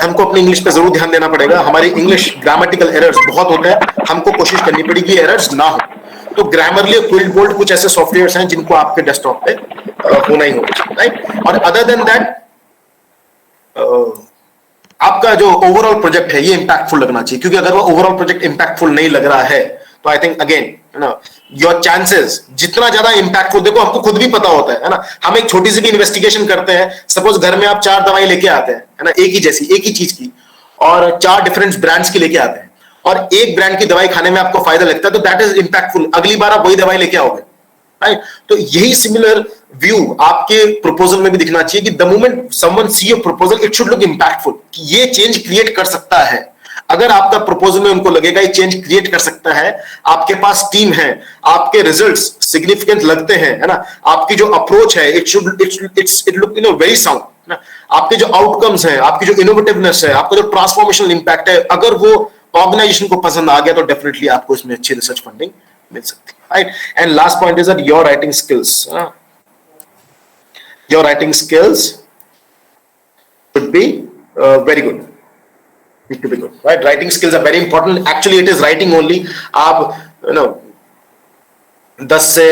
हमको अपनी इंग्लिश पे जरूर ध्यान देना पड़ेगा। हमारी इंग्लिश ग्रामेटिकल एरर्स बहुत होते हैं, हमको कोशिश करनी पड़ेगी एरर्स ना हो। तो ग्रामरली, क्विलबोर्ड कुछ ऐसे सॉफ्टवेयर्स हैं जिनको आपके डेस्कटॉप पे होना ही होगा, राइट? और अदर देन दैट आपका जो ओवरऑल प्रोजेक्ट है ये इंपैक्टफुल लगना चाहिए, क्योंकि अगर वो ओवरऑल प्रोजेक्ट इंपैक्टफुल नहीं लग रहा है तो आई थिंक अगेन, है ना, योर चांसेस जितना ज्यादा इंपैक्टफुल, देखो हमको खुद भी पता होता है ना? हम एक छोटी सी भी इन्वेस्टिगेशन करते हैं, सपोज घर में आप 4 दवाई लेके आते हैं, है ना, एक ही जैसी, एक ही चीज की, और 4 डिफरेंट ब्रांड्स की लेके आते हैं, और एक ब्रांड की दवाई खाने में आपको फायदा लगता है तो दैट इज इंपैक्टफुल। अगली बार आप वही दवाई लेके आओगे, राइट? तो यही सिमिलर व्यू आपके प्रपोजल में भी दिखना चाहिए कि the moment someone see your proposal, it should look impactful, कि ये चेंज क्रिएट कर सकता है। अगर आपका प्रपोजल में उनको लगेगा ये चेंज क्रिएट कर सकता है, आपके पास टीम है, आपके रिजल्ट्स सिग्निफिकेंट लगते हैं, है ना, आपकी जो अप्रोच है इट लुक वेरी साउंड, ना, आपके जो आउटकम्स हैं, आपकी जो इनोवेटिवनेस है, आपका जो ट्रांसफॉर्मेशनल इंपैक्ट है, अगर वो ऑर्गेनाइजेशन को पसंद आ गया तो डेफिनेटली आपको इसमें अच्छी रिसर्च फंडिंग मिल सकती है, right? And last point is that your writing skills, your writing skills should be very good. To be good, right? Writing skills are very important. Actually, it is writing only. आप, you know, 10 से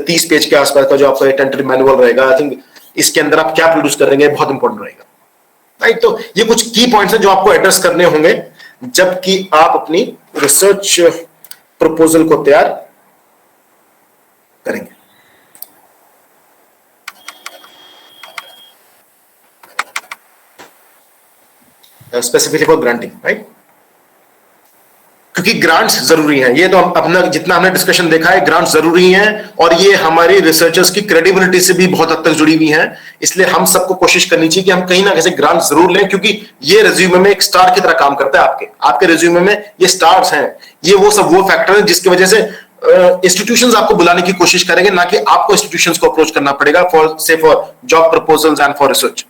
30 page के आसपास का जो आपका tentative manual रहेगा, I think इसके अंदर आप क्या प्रोड्यूस करेंगे बहुत इंपॉर्टेंट रहेगा, राइट? तो ये कुछ की पॉइंट्स हैं जो आपको एड्रेस करने होंगे जबकि आप अपनी रिसर्च प्रपोजल को तैयार करेंगे। Specifically for granting, right? क्योंकि ग्रांट्स जरूरी हैं, ये तो अपना जितना हमने डिस्कशन देखा है, ग्रांट्स जरूरी हैं और ये हमारी रिसर्चर्स की क्रेडिबिलिटी से भी बहुत हद तक जुड़ी हुई हैं। इसलिए हम सबको कोशिश करनी चाहिए कि हम कहीं ना कहीं ग्रांट जरूर लें, क्योंकि ये रिज्यूमे में एक स्टार की तरह काम करता है। आपके रिज्यूमे में ये स्टार्स हैं, ये वो सब वो फैक्टर हैं जिसकी वजह से इंस्टीट्यूशंस आपको बुलाने की कोशिश करेंगे, ना कि आपको इंस्टीट्यूशंस को अप्रोच करना पड़ेगा for job proposals and for research.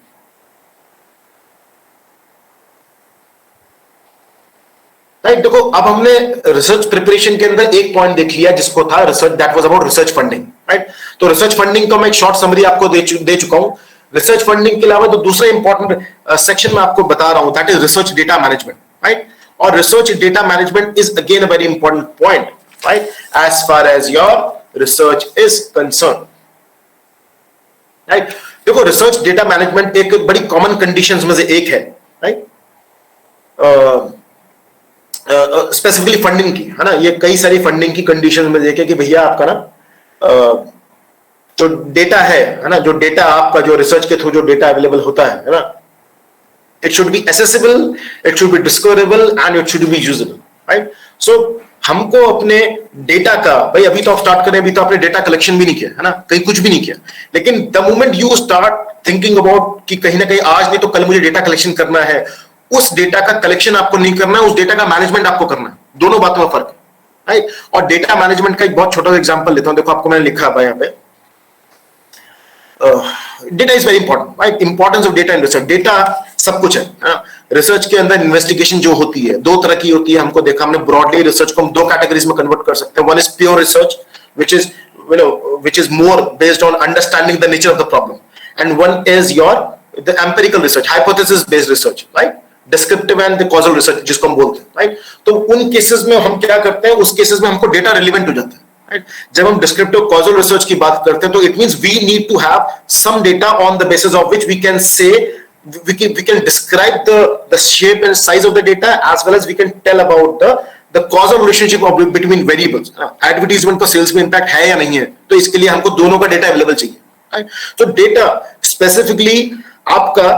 Right, देखो अब हमने रिसर्च प्रिपरेशन के अंदर एक पॉइंट देख लिया जिसको था research, that was about research funding. Right, तो रिसर्च फंडिंग का मैं एक शॉर्ट समरी आपको दे चुका हूं। रिसर्च फंडिंग के अलावा तो दूसरा इंपॉर्टेंट सेक्शन में आपको बता रहा हूं, that is research data management. Right, और research data management is again a very important point, right, as far as your research is concern. Right, देखो रिसर्च डेटा मैनेजमेंट एक बड़ी कॉमन कंडीशंस में से एक है, राइट, स्पेसिफिकली फंडिंग की, है ना। ये कई सारी फंडिंग की कंडीशन में देखे कि भैया आपका ना जो डेटा है ना, जो डेटा आपका जो रिसर्च के थ्रू जो डेटा अवेलेबल होता है ना, it should be accessible, it should be discoverable and it should be usable. Right, so हमको अपने डेटा का, भाई अभी तो आप स्टार्ट करें, अभी तो आपने डेटा कलेक्शन भी नहीं किया है ना, कहीं कुछ भी नहीं किया, लेकिन the moment you start thinking about कि कहीं ना कहीं आज नहीं तो कल मुझे डेटा कलेक्शन करना है, उस डेटा का कलेक्शन आपको नहीं करना है, उस डेटा का मैनेजमेंट आपको करना है। दोनों बातों में फर्क है, राइट। और डेटा मैनेजमेंट का एक बहुत छोटा सा एग्जांपल लेता हूं, देखो आपको मैंने लिखा है यहाँ पे, data is very important, right, importance of data in research. Data सब कुछ है। रिसर्च के अंदर इन्वेस्टिगेशन जो होती है दो तरह की होती है, हमको देखा हमने ब्रॉडली रिसर्च को हम दो कैटेगरीज में कन्वर्ट कर सकते हैं। One is pure research which is more based on understanding the nature of the problem, and one is the empirical research, hypothesis based research, right, descriptive and the causal research जिसको हम बोलते हैं, right। तो उन cases में हम क्या करते हैं, उस केसेस में हमको डेटा रिलेवेंट हो जाता है, right। जब हम डिस्क्रिप्टिव कॉजल रिसर्च की बात करते हैं तो it means we need to have some data on the basis of which we can say we can describe the shape and size of the data, as well as we can tell about the causal relationship of between variables। Advertisement का sales में impact है या नहीं है, तो इसके लिए हमको दोनों का डेटा अवेलेबल चाहिए। तो डेटा स्पेसिफिकली आपका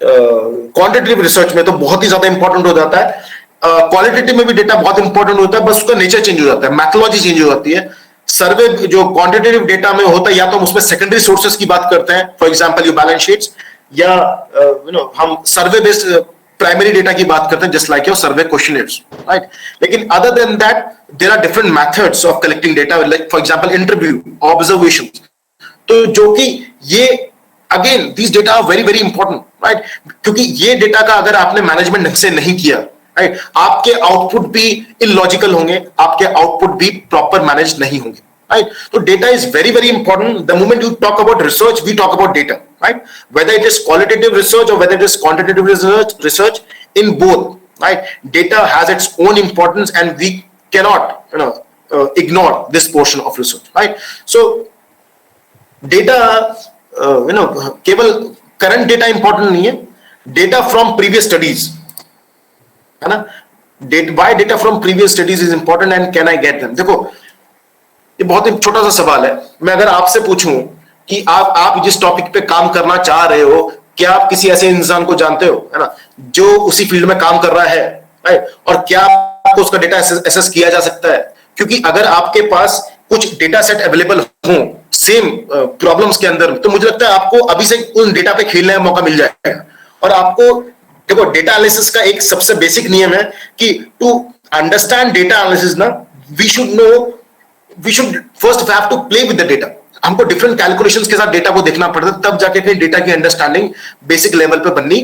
क्वांटिटेटिव रिसर्च में तो बहुत ही ज्यादा इंपॉर्टेंट हो जाता है, क्वालिटेटिव में भी डेटा बहुत इंपॉर्टेंट होता है, बस उसका नेचर चेंज हो जाता है, मैथोलॉजी चेंज हो जाती है। सर्वे जो क्वांटिटेटिव डेटा में होता है, या तो हम उसमें सेकेंडरी सोर्सेज की बात करते हैं, for example you balance sheets, या हम सर्वे बेस्ड प्राइमरी डेटा की बात करते हैं, just like your survey questionnaires, right. लेकिन other than that there are different methods of collecting data, like for example interview, observation. तो जो कि ये again these data are very very important, right, क्योंकि ये डेटा का अगर आपने मैनेजमेंट ढंग से नहीं किया, राइट, आपके आउटपुट भी इलॉजिकल होंगे, आपके आउटपुट भी प्रॉपर मैनेज नहीं होंगे, राइट। तो data is very very important. The moment you talk about research, we talk about data, right, whether it is qualitative research or whether it is quantitative research, in both, right, data has its own importance and we cannot ignore this portion of research, right। So data केवल current data important नहीं है, data from previous studies, है ना। why data from previous studies is important and can I get them? देखो ये बहुत ही छोटा सा सवाल है। मैं अगर आपसे पूछूं कि आप जिस टॉपिक पे काम करना चाह रहे हो, क्या आप किसी ऐसे इंसान को जानते हो, है ना, जो उसी फील्ड में काम कर रहा है, राइट, और क्या आपको उसका डेटा एसेस किया जा सकता है? क्योंकि अगर आपके पास कुछ डेटा सेट अवेलेबल हो सेम प्रॉब्लम्स के अंदर, तो मुझे लगता है आपको अभी से उन डेटा पे खेलने का मौका मिल जाएगा। और आपको देखो डेटा एनालिसिस का एक सबसे बेसिक नियम है कि टू अंडरस्टैंड डेटा एनालिसिस ना, we should first have to play with the data. हमको डिफरेंट कैलकुलेशंस के साथ डेटा को देखना पड़ता है, तब जाके कहीं डेटा की अंडरस्टैंडिंग बेसिक लेवल पे बननी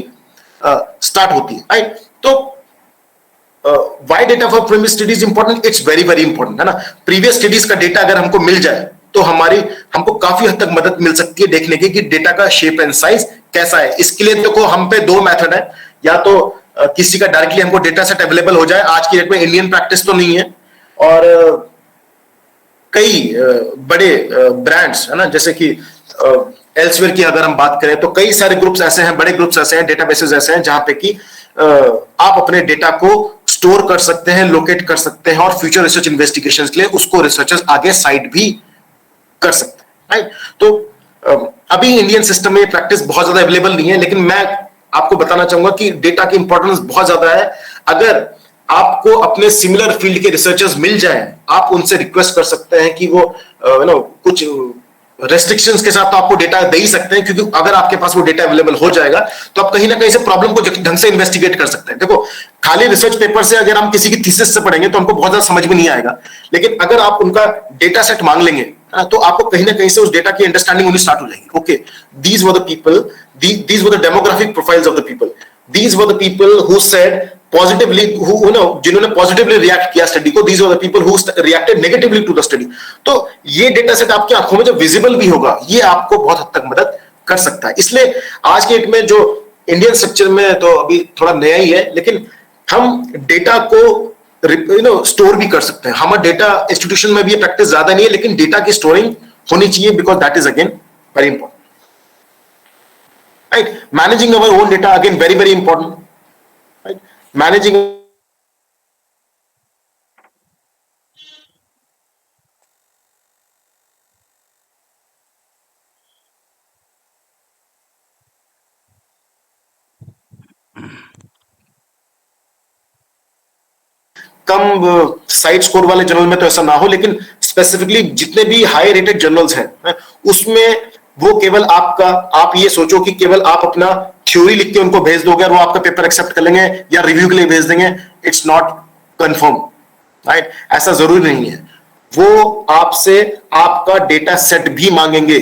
स्टार्ट होती है, राइट। तो why data for previous studies important? It's very very important, है ना। प्रीवियस स्टडीज का डेटा अगर हमको मिल जाए तो हमको काफी हद तक मदद मिल सकती है देखने की कि डेटा का शेप एंड साइज कैसा है। इसके लिए देखो हम पे दो मेथड है, या तो किसी का डायरेक्टली हमको डेटा सेट अवेलेबल हो जाए, आज की डेट में इंडियन प्रैक्टिस तो नहीं है, और कई बड़े ब्रांड्स, है ना, जैसे कि एल्सवेयर की अगर हम बात करें तो कई सारे ग्रुप्स ऐसे हैं, बड़े ग्रुप्स ऐसे हैं, डेटाबेसेस ऐसे हैं जहां पे कि आप अपने डेटा को स्टोर कर सकते हैं, लोकेट कर सकते हैं, और फ्यूचर रिसर्च इन्वेस्टिगेशंस के लिए उसको रिसर्चर्स आगे साइट भी कर सकते हैं, राइट। तो अभी इंडियन सिस्टम में प्रैक्टिस बहुत ज्यादा अवेलेबल नहीं है, लेकिन मैं आपको बताना चाहूंगा कि डेटा की इंपॉर्टेंस बहुत ज्यादा है। अगर आपको अपने सिमिलर फील्ड के रिसर्चर्स मिल जाएं, आप उनसे रिक्वेस्ट कर सकते हैं कि वो कुछ रेस्ट्रिक्शंस के साथ तो आपको डेटा दे ही सकते हैं, क्योंकि अगर आपके पास वो डेटा अवेलेबल हो जाएगा तो आप कहीं ना कहीं से प्रॉब्लम को ढंग से इन्वेस्टिगेट कर सकते हैं। देखो, खाली रिसर्च पेपर से अगर हम किसी की थीसिस से पढ़ेंगे तो हमको बहुत ज्यादा समझ में नहीं आएगा, लेकिन अगर आप उनका डेटा सेट मांग लेंगे तो आपको कहीं ना कहीं से उस डेटा की अंडरस्टैंडिंग होनी स्टार्ट हो जाएगी। Okay, these were the people, these were the demographic profiles of the people, these were the people who said positively, जिन्होंने पॉजिटिवली रिएक्ट किया स्टडी को, these were the people who reacted negatively to the study. तो ये data set आपकी आंखों में जब visible भी होगा, ये आपको बहुत हद तक मदद कर सकता है। इसलिए आज के डेट में जो इंडियन स्ट्रक्चर में तो अभी थोड़ा नया ही है, लेकिन हम डेटा को स्टोर भी कर सकते हैं। हमारा डेटा इंस्टीट्यूशन में भी ये प्रैक्टिस ज्यादा नहीं है, लेकिन डेटा की स्टोरिंग होनी चाहिए, because that is again very important, right. Managing our own data again very very important, right. Managing come side score वाले जर्नल में तो ऐसा ना हो, लेकिन स्पेसिफिकली जितने भी हाई रेटेड जर्नल्स हैं उसमें वो केवल आपका, आप ये सोचो कि केवल आप अपना थ्योरी लिख के उनको भेज दोगे और वो आपका पेपर एक्सेप्ट कर लेंगे या रिव्यू के लिए भेज देंगे, इट्स नॉट कंफर्म, राइट। ऐसा जरूरी नहीं है। वो आपसे आपका डेटा सेट भी मांगेंगे,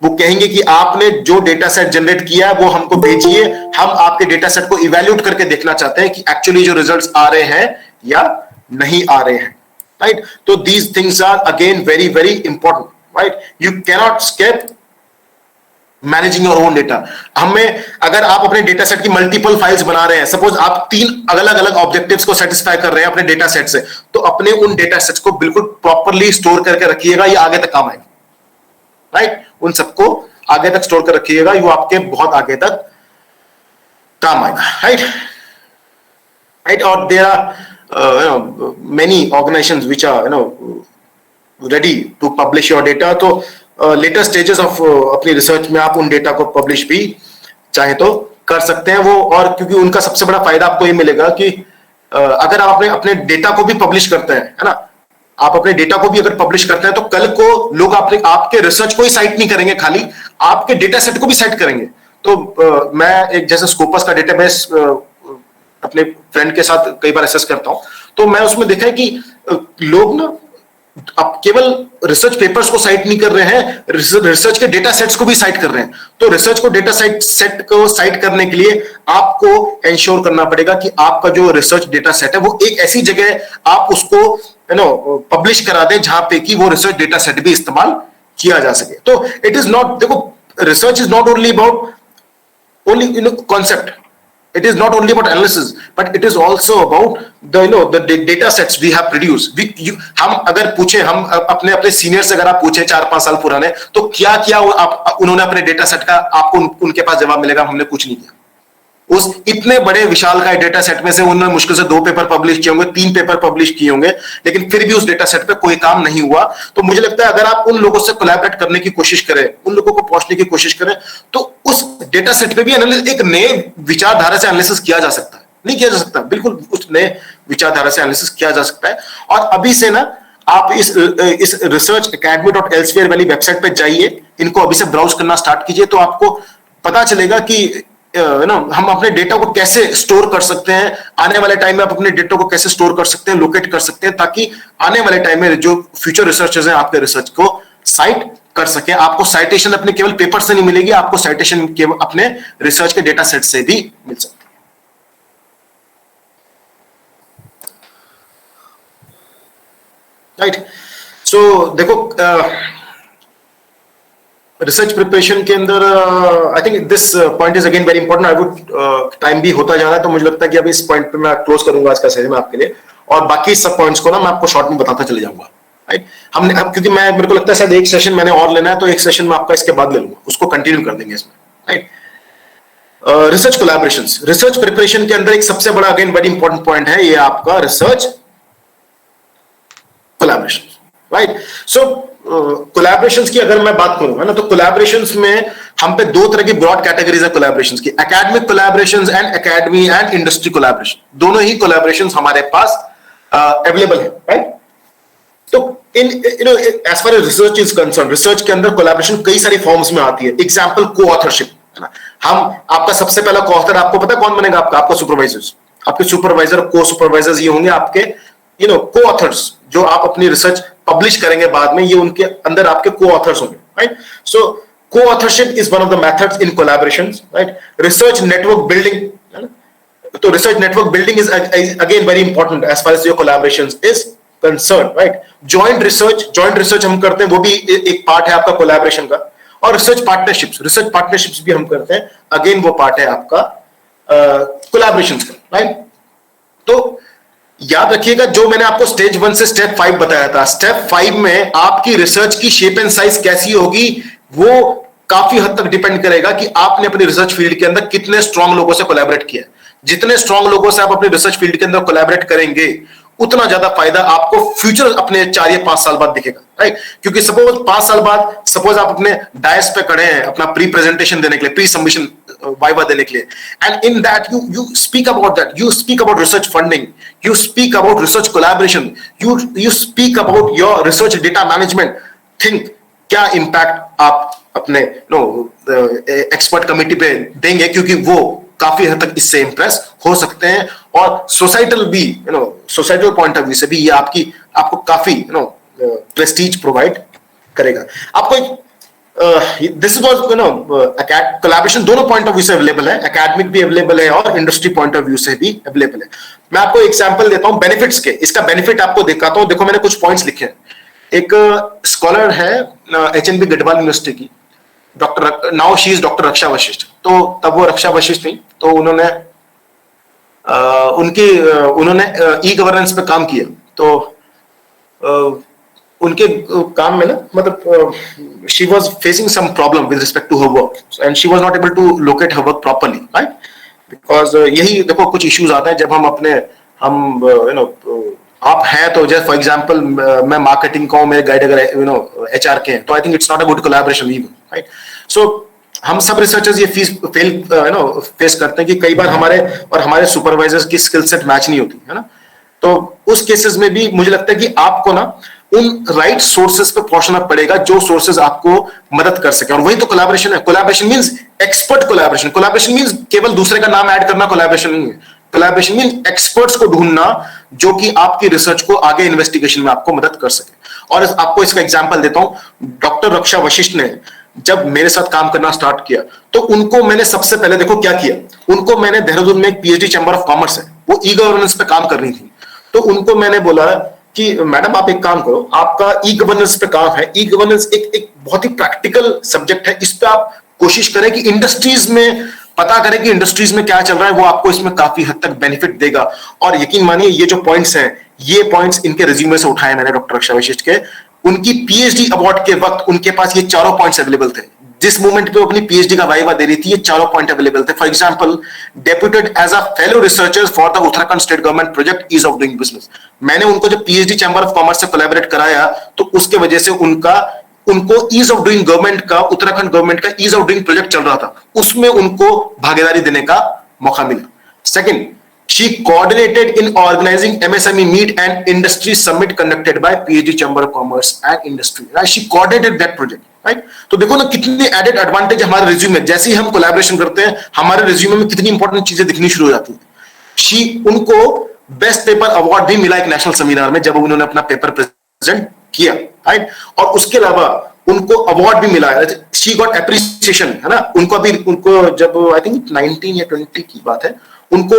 वो कहेंगे कि आपने जो डेटा सेट जनरेट किया वो हमको भेजिए, हम आपके डेटा सेट को इवैल्यूएट करके देखना चाहते हैं कि एक्चुअली जो रिजल्ट्स आ रहे हैं या नहीं आ रहे हैं, राइट। तो these things are again very very important, right. You cannot skip managing your own data. हमें, अगर आप अपने डेटा सेट की मल्टीपल फाइल्स बना रहे हैं, सपोज आप 3 अलग अलग ऑब्जेक्टिव्स को सेटिस्फाई कर रहे हैं अपने डेटा सेट से, तो अपने उन डेटा सेट्स को बिल्कुल प्रॉपरली स्टोर करके रखिएगा, ये आगे तक काम आएगा, राइट। उन सबको आगे तक स्टोर कर रखिएगा, ये आपके बहुत आगे तक काम आएगा, राइट, राइट। और there are many organizations which are ready to publish your data, तो लेटर स्टेजेस ऑफ अपनी रिसर्च में आप उन डेटा को पब्लिश भी चाहे तो कर सकते हैं वो। और क्योंकि उनका सबसे बड़ा फायदा आपको ये मिलेगा कि अगर आप अपने डेटा को भी पब्लिश करते हैं, है ना, आप अपने डेटा को भी अगर पब्लिश करते हैं तो कल को लोग आपके रिसर्च को ही साइट नहीं करेंगे, खाली आपके डेटा सेट को भी साइट करेंगे। तो मैं एक जैसे स्कोपस का डेटाबेस अपने फ्रेंड के साथ कई बार एसेस करता हूं, तो मैं उसमें देखा है कि लोग ना अब केवल रिसर्च पेपर्स को साइट नहीं कर रहे हैं, रिसर्च के डेटा सेट्स को भी साइट कर रहे हैं। तो रिसर्च को डेटा सेट को साइट करने के लिए आपको इंश्योर करना पड़ेगा कि आपका जो रिसर्च डेटा सेट है वो एक ऐसी जगह आप उसको पब्लिश करा दें जहां पे कि वो रिसर्च डेटा सेट भी इस्तेमाल किया जा सके। तो इट इज नॉट, देखो, research is not only about concept. It is not only about analysis, but it is also about the data sets we have produced. हम अगर पूछे, हम अपने सीनियर से अगर आप पूछे 4-5 साल पुराने, तो क्या किया उन्होंने अपने डेटा सेट का, आपको उनके पास जवाब मिलेगा हमने कुछ नहीं किया। उस इतने बड़े विशाल का डेटा सेट में से उन्होंने मुश्किल से 2 पेपर पब्लिश किए होंगे, 3 पेपर पब्लिश किए होंगे, लेकिन फिर भी उस डेटा सेट पे कोई काम नहीं हुआ। तो मुझे लगता है अगर आप उन लोगों से कोलैबोरेट करने की कोशिश करें, उन लोगों को पहुंचने की कोशिश करें, तो उस डेटा सेट पे भी एक नए विचारधारा से एनालिसिस किया जा सकता है। नहीं किया जा सकता, बिल्कुल उस नए विचारधारा से एनालिसिस किया जा सकता है। और अभी से ना आप इस रिसर्च academy.elsewhere वाली वेबसाइट पे जाइए, इनको अभी से ब्राउज करना स्टार्ट कीजिए, तो आपको पता चलेगा कि हम अपने डेटा को कैसे स्टोर कर सकते हैं, आने वाले टाइम में आप अपने डेटा को कैसे स्टोर कर सकते हैं, लोकेट कर सकते हैं, ताकि आने वाले टाइम में जो फ्यूचर रिसर्चर्स हैं आपके रिसर्च को साइट कर सके। आपको साइटेशन अपने केवल पेपर से नहीं मिलेगी, आपको साइटेशन केवल अपने रिसर्च के डेटा सेट से भी मिल सकती है, राइट। सो देखो, रिसर्च प्रिपरेशन के अंदर I think this point is again very important. I would, time भी होता जा रहा है, तो मुझे लगता है कि अभी इस पॉइंट पे मैं क्लोज करूंगा आज का सेशन आपके लिए, और बाकी सब पॉइंट्स को ना मैं आपको शॉर्ट में बताता चले जाऊंगा, राइट। हमने अब, क्योंकि मेरे को लगता है शायद एक सेशन मैंने और लेना है, तो एक सेशन में आपका इसके बाद ले लूंगा, उसको कंटिन्यू कर देंगे इसमें, right. Research collaborations, research preparation के अंदर एक सबसे बड़ा अगेन वेरी इंपॉर्टेंट पॉइंट है ये आपका रिसर्च कोलैबोरेशन, राइट। सो कोलैबोरेशंस की अगर मैं बात करूं, है ना, तो कोलैबोरेशंस में हम पे 2 तरह की ब्रॉड कैटेगरीज है कोलैबोरेशंस की, academic collaborations and academy and industry collaboration. दोनों ही कोलैबोरेशंस हमारे पास अवेलेबल है, राइट। तो in as far as research is concern, research के अंदर कोलैबोरेशन कई सारी फॉर्म्स में आती है। एग्जांपल को ऑथरशिप है ना, हम आपका सबसे पहला को ऑथर आपको पता है कौन बनेगा? आपका सुपरवाइजर्स, आपके सुपरवाइजर को सुपरवाइजर्स ये होंगे आपके को ऑथर्स, जो आप अपनी रिसर्च पब्लिश करेंगे बाद में, ये उनके अंदर आपके को ऑथर्स होंगे, right? So co authorship is one of the methods in collaborations, right? Research network building, है ना? तो research network building is again very important as far as your collaborations is concern, right? Joint research हम करते हैं, वो भी एक part है आपका कोलैबोरेशन का। और रिसर्च पार्टनरशिप्स भी हम करते हैं, अगेन वो पार्ट है आपका कोलैबोरेशंस का, राइट? तो याद रखिएगा, जो मैंने आपको स्टेज 1 से स्टेप 5 बताया था, स्टेप 5 में आपकी रिसर्च की शेप एंड साइज कैसी होगी, वो काफी हद तक डिपेंड करेगा कि आपने अपनी रिसर्च फील्ड के अंदर कितने स्ट्रांग लोगों से कोलैबोरेट किया है। जितने स्ट्रांग लोगों से आप अपनी रिसर्च फील्ड के अंदर कोलैबोरेट करेंगे, उतना ज्यादा फायदा आपको फ्यूचर अपने 4 या 5 साल बाद दिखेगा, राइट? क्योंकि सपोज 5 साल बाद सपोज आप अपने डायस पे खड़े हैं अपना प्री प्रेजेंटेशन देने के लिए, प्री सबमिशन वाइवा देने के लिए, and in that you speak about that, you speak about research funding, you speak about research collaboration, you speak about your research data management. think क्या impact आप अपने expert committee पे देंगे, क्योंकि वो काफी हद तक इससे इंप्रेस हो सकते हैं, और सोसाइटल भी सोसाइटल पॉइंट ऑफ व्यू से भी ये आपको काफी प्रेस्टीज प्रोवाइड करेगा। आपको दिस वाज कोलैबोरेशन दोनों पॉइंट ऑफ व्यू से अवेलेबल है, एकेडमिक भी अवेलेबल है और इंडस्ट्री पॉइंट ऑफ व्यू से भी अवेलेबल है। मैं आपको एग्जांपल देता हूं बेनिफिट्स के, इसका बेनिफिट आपको दिखाता हूं। देखो मैंने कुछ पॉइंट्स लिखे हैं। एक स्कॉलर है HNB गढ़वाल यूनिवर्सिटी की, doctor, now she is doctor Raksha Vashishtha. तो तब वो रक्षा वशिष्ठ थी, तो उन्होंने ई गवर्नेंस पे काम किया। तो उनके काम में ना, मतलब she was facing some problem with respect to her work and she was not able to locate her work properly, right? Because यही देखो कुछ इश्यूज आते हैं जब हम आप हैं तो, जैसे फॉर एग्जांपल मैं मार्केटिंग का हूं, मेरे गाइड अगर HR के हैं, तो I think it's not a good collaboration even, right? So हम सब रिसर्चर्स ये फेस करते हैं कि कई बार हमारे सुपरवाइजर्स की स्किल सेट मैच नहीं होती है ना। तो उस केसेस में भी मुझे लगता है कि आपको ना उन राइट सोर्सेस पे पहुंचना पड़ेगा जो सोर्सेस आपको मदद कर सके, और वही तो कोलैबोरेशन है। Collaboration means expert collaboration, collaboration means केवल दूसरे का नाम ऐड करना कोलैबोरेशन नहीं है। कोलैबोरेशन मींस एक्सपर्ट्स को ढूंढना जो कि आपकी रिसर्च को आगे इन्वेस्टिगेशन में आपको मदद कर सके। और आपको इसका एग्जांपल देता हूं। डॉक्टर रक्षा वशिष्ठ ने जब मेरे साथ काम करना स्टार्ट किया, तो उनको मैंने सबसे पहले देखो क्या किया, उनको मैंने देहरादून में एक PhD चैम्बर ऑफ कॉमर्स है, वो ई गवर्नेंस पे काम कर रही थी। तो उनको मैंने बोला कि मैडम आप एक काम करो, आपका ई गवर्नेंस पे काम है, ई गवर्नेंस एक बहुत ही प्रैक्टिकल सब्जेक्ट है, इस पे आप कोशिश करें कि इंडस्ट्रीज में पता करें कि इंडस्ट्रीज में क्या चल रहा है, वो आपको इसमें काफी हद तक बेनिफिट देगा। और यकीन मानिए ये जो पॉइंट्स हैं, ये पॉइंट्स इनके रिज्यूमे से उठाए मैंने डॉक्टर रक्षा वशिष्ठ के। उनकी PhD अवार्ड के वक्त उनके पास ये चारों पॉइंट्स अवेलेबल थे। जिस मोमेंट पे वो अपनी PhD का वाइवा दे रही थी, ये चारों पॉइंट अवेलेबल थे। For example, deputed as a fellow researcher for the Uttarakhand state government project ease of doing business. मैंने उनको जब PhD चैम्बर ऑफ कॉमर्स से कोलैबोरेट कराया, तो उसके वजह से उनको ईज ऑफ डूइंग गवर्नमेंट का, उत्तराखंड गवर्नमेंट का ईज ऑफ डूइंग प्रोजेक्ट चल रहा था, उसमें उनको भागीदारी देने का मौका मिला। Second, she coordinated in organizing MSME meet and industry summit conducted by PhD Chamber of Commerce and Industry, right? She coordinated that project, right? तो देखो ना कितने एडेड एडवांटेज हमारे रिज्यूमे, जैसे ही हम कोलैबोरेशन करते हैं हमारे रिज्यूमे में कितनी इंपॉर्टेंट चीजें दिखनी शुरू हो जाती है। उनको बेस्ट पेपर अवार्ड भी मिला एक नेशनल सेमिनार में, जब उन्होंने अपना पेपर प्रेजेंट किया, राइट? और उसके अलावा उनको अवार्ड भी मिला, शी गॉट एप्रिसिएशन, है ना? उनको जब आई थिंक 19 या 20 की बात है, उनको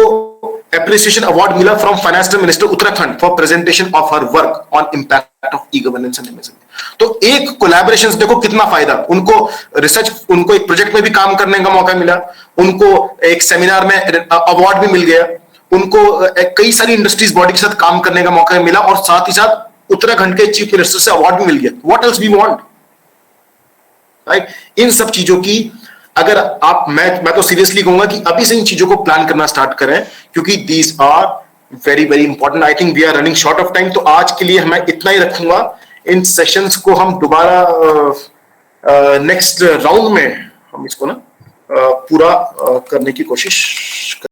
एप्रिसिएशन अवार्ड मिला from finance minister Uttarakhand for presentation of her work on impact of e governance and MSME. तो एक कोलैबोरेशन देखो कितना फायदा, उनको एक प्रोजेक्ट में भी काम करने का मौका मिला, उनको एक सेमिनार में अवार्ड भी मिल गया, उनको कई सारी इंडस्ट्रीज बॉडी के साथ काम करने का मौका मिला, और साथ ही साथ उत्तराखंड के चीफ मिनिस्टर से अवार्ड भी मिल गया। What else we want, right? इन सब चीजों की अगर आप, मैं तो सीरियसली कहूंगा कि अभी से इन चीजों को प्लान करना स्टार्ट करें, क्योंकि these are very very important. I think we are running short of time, तो आज के लिए मैं इतना ही रखूंगा। इन सेशंस को हम दोबारा नेक्स्ट राउंड में हम इसको ना पूरा करने की कोशिश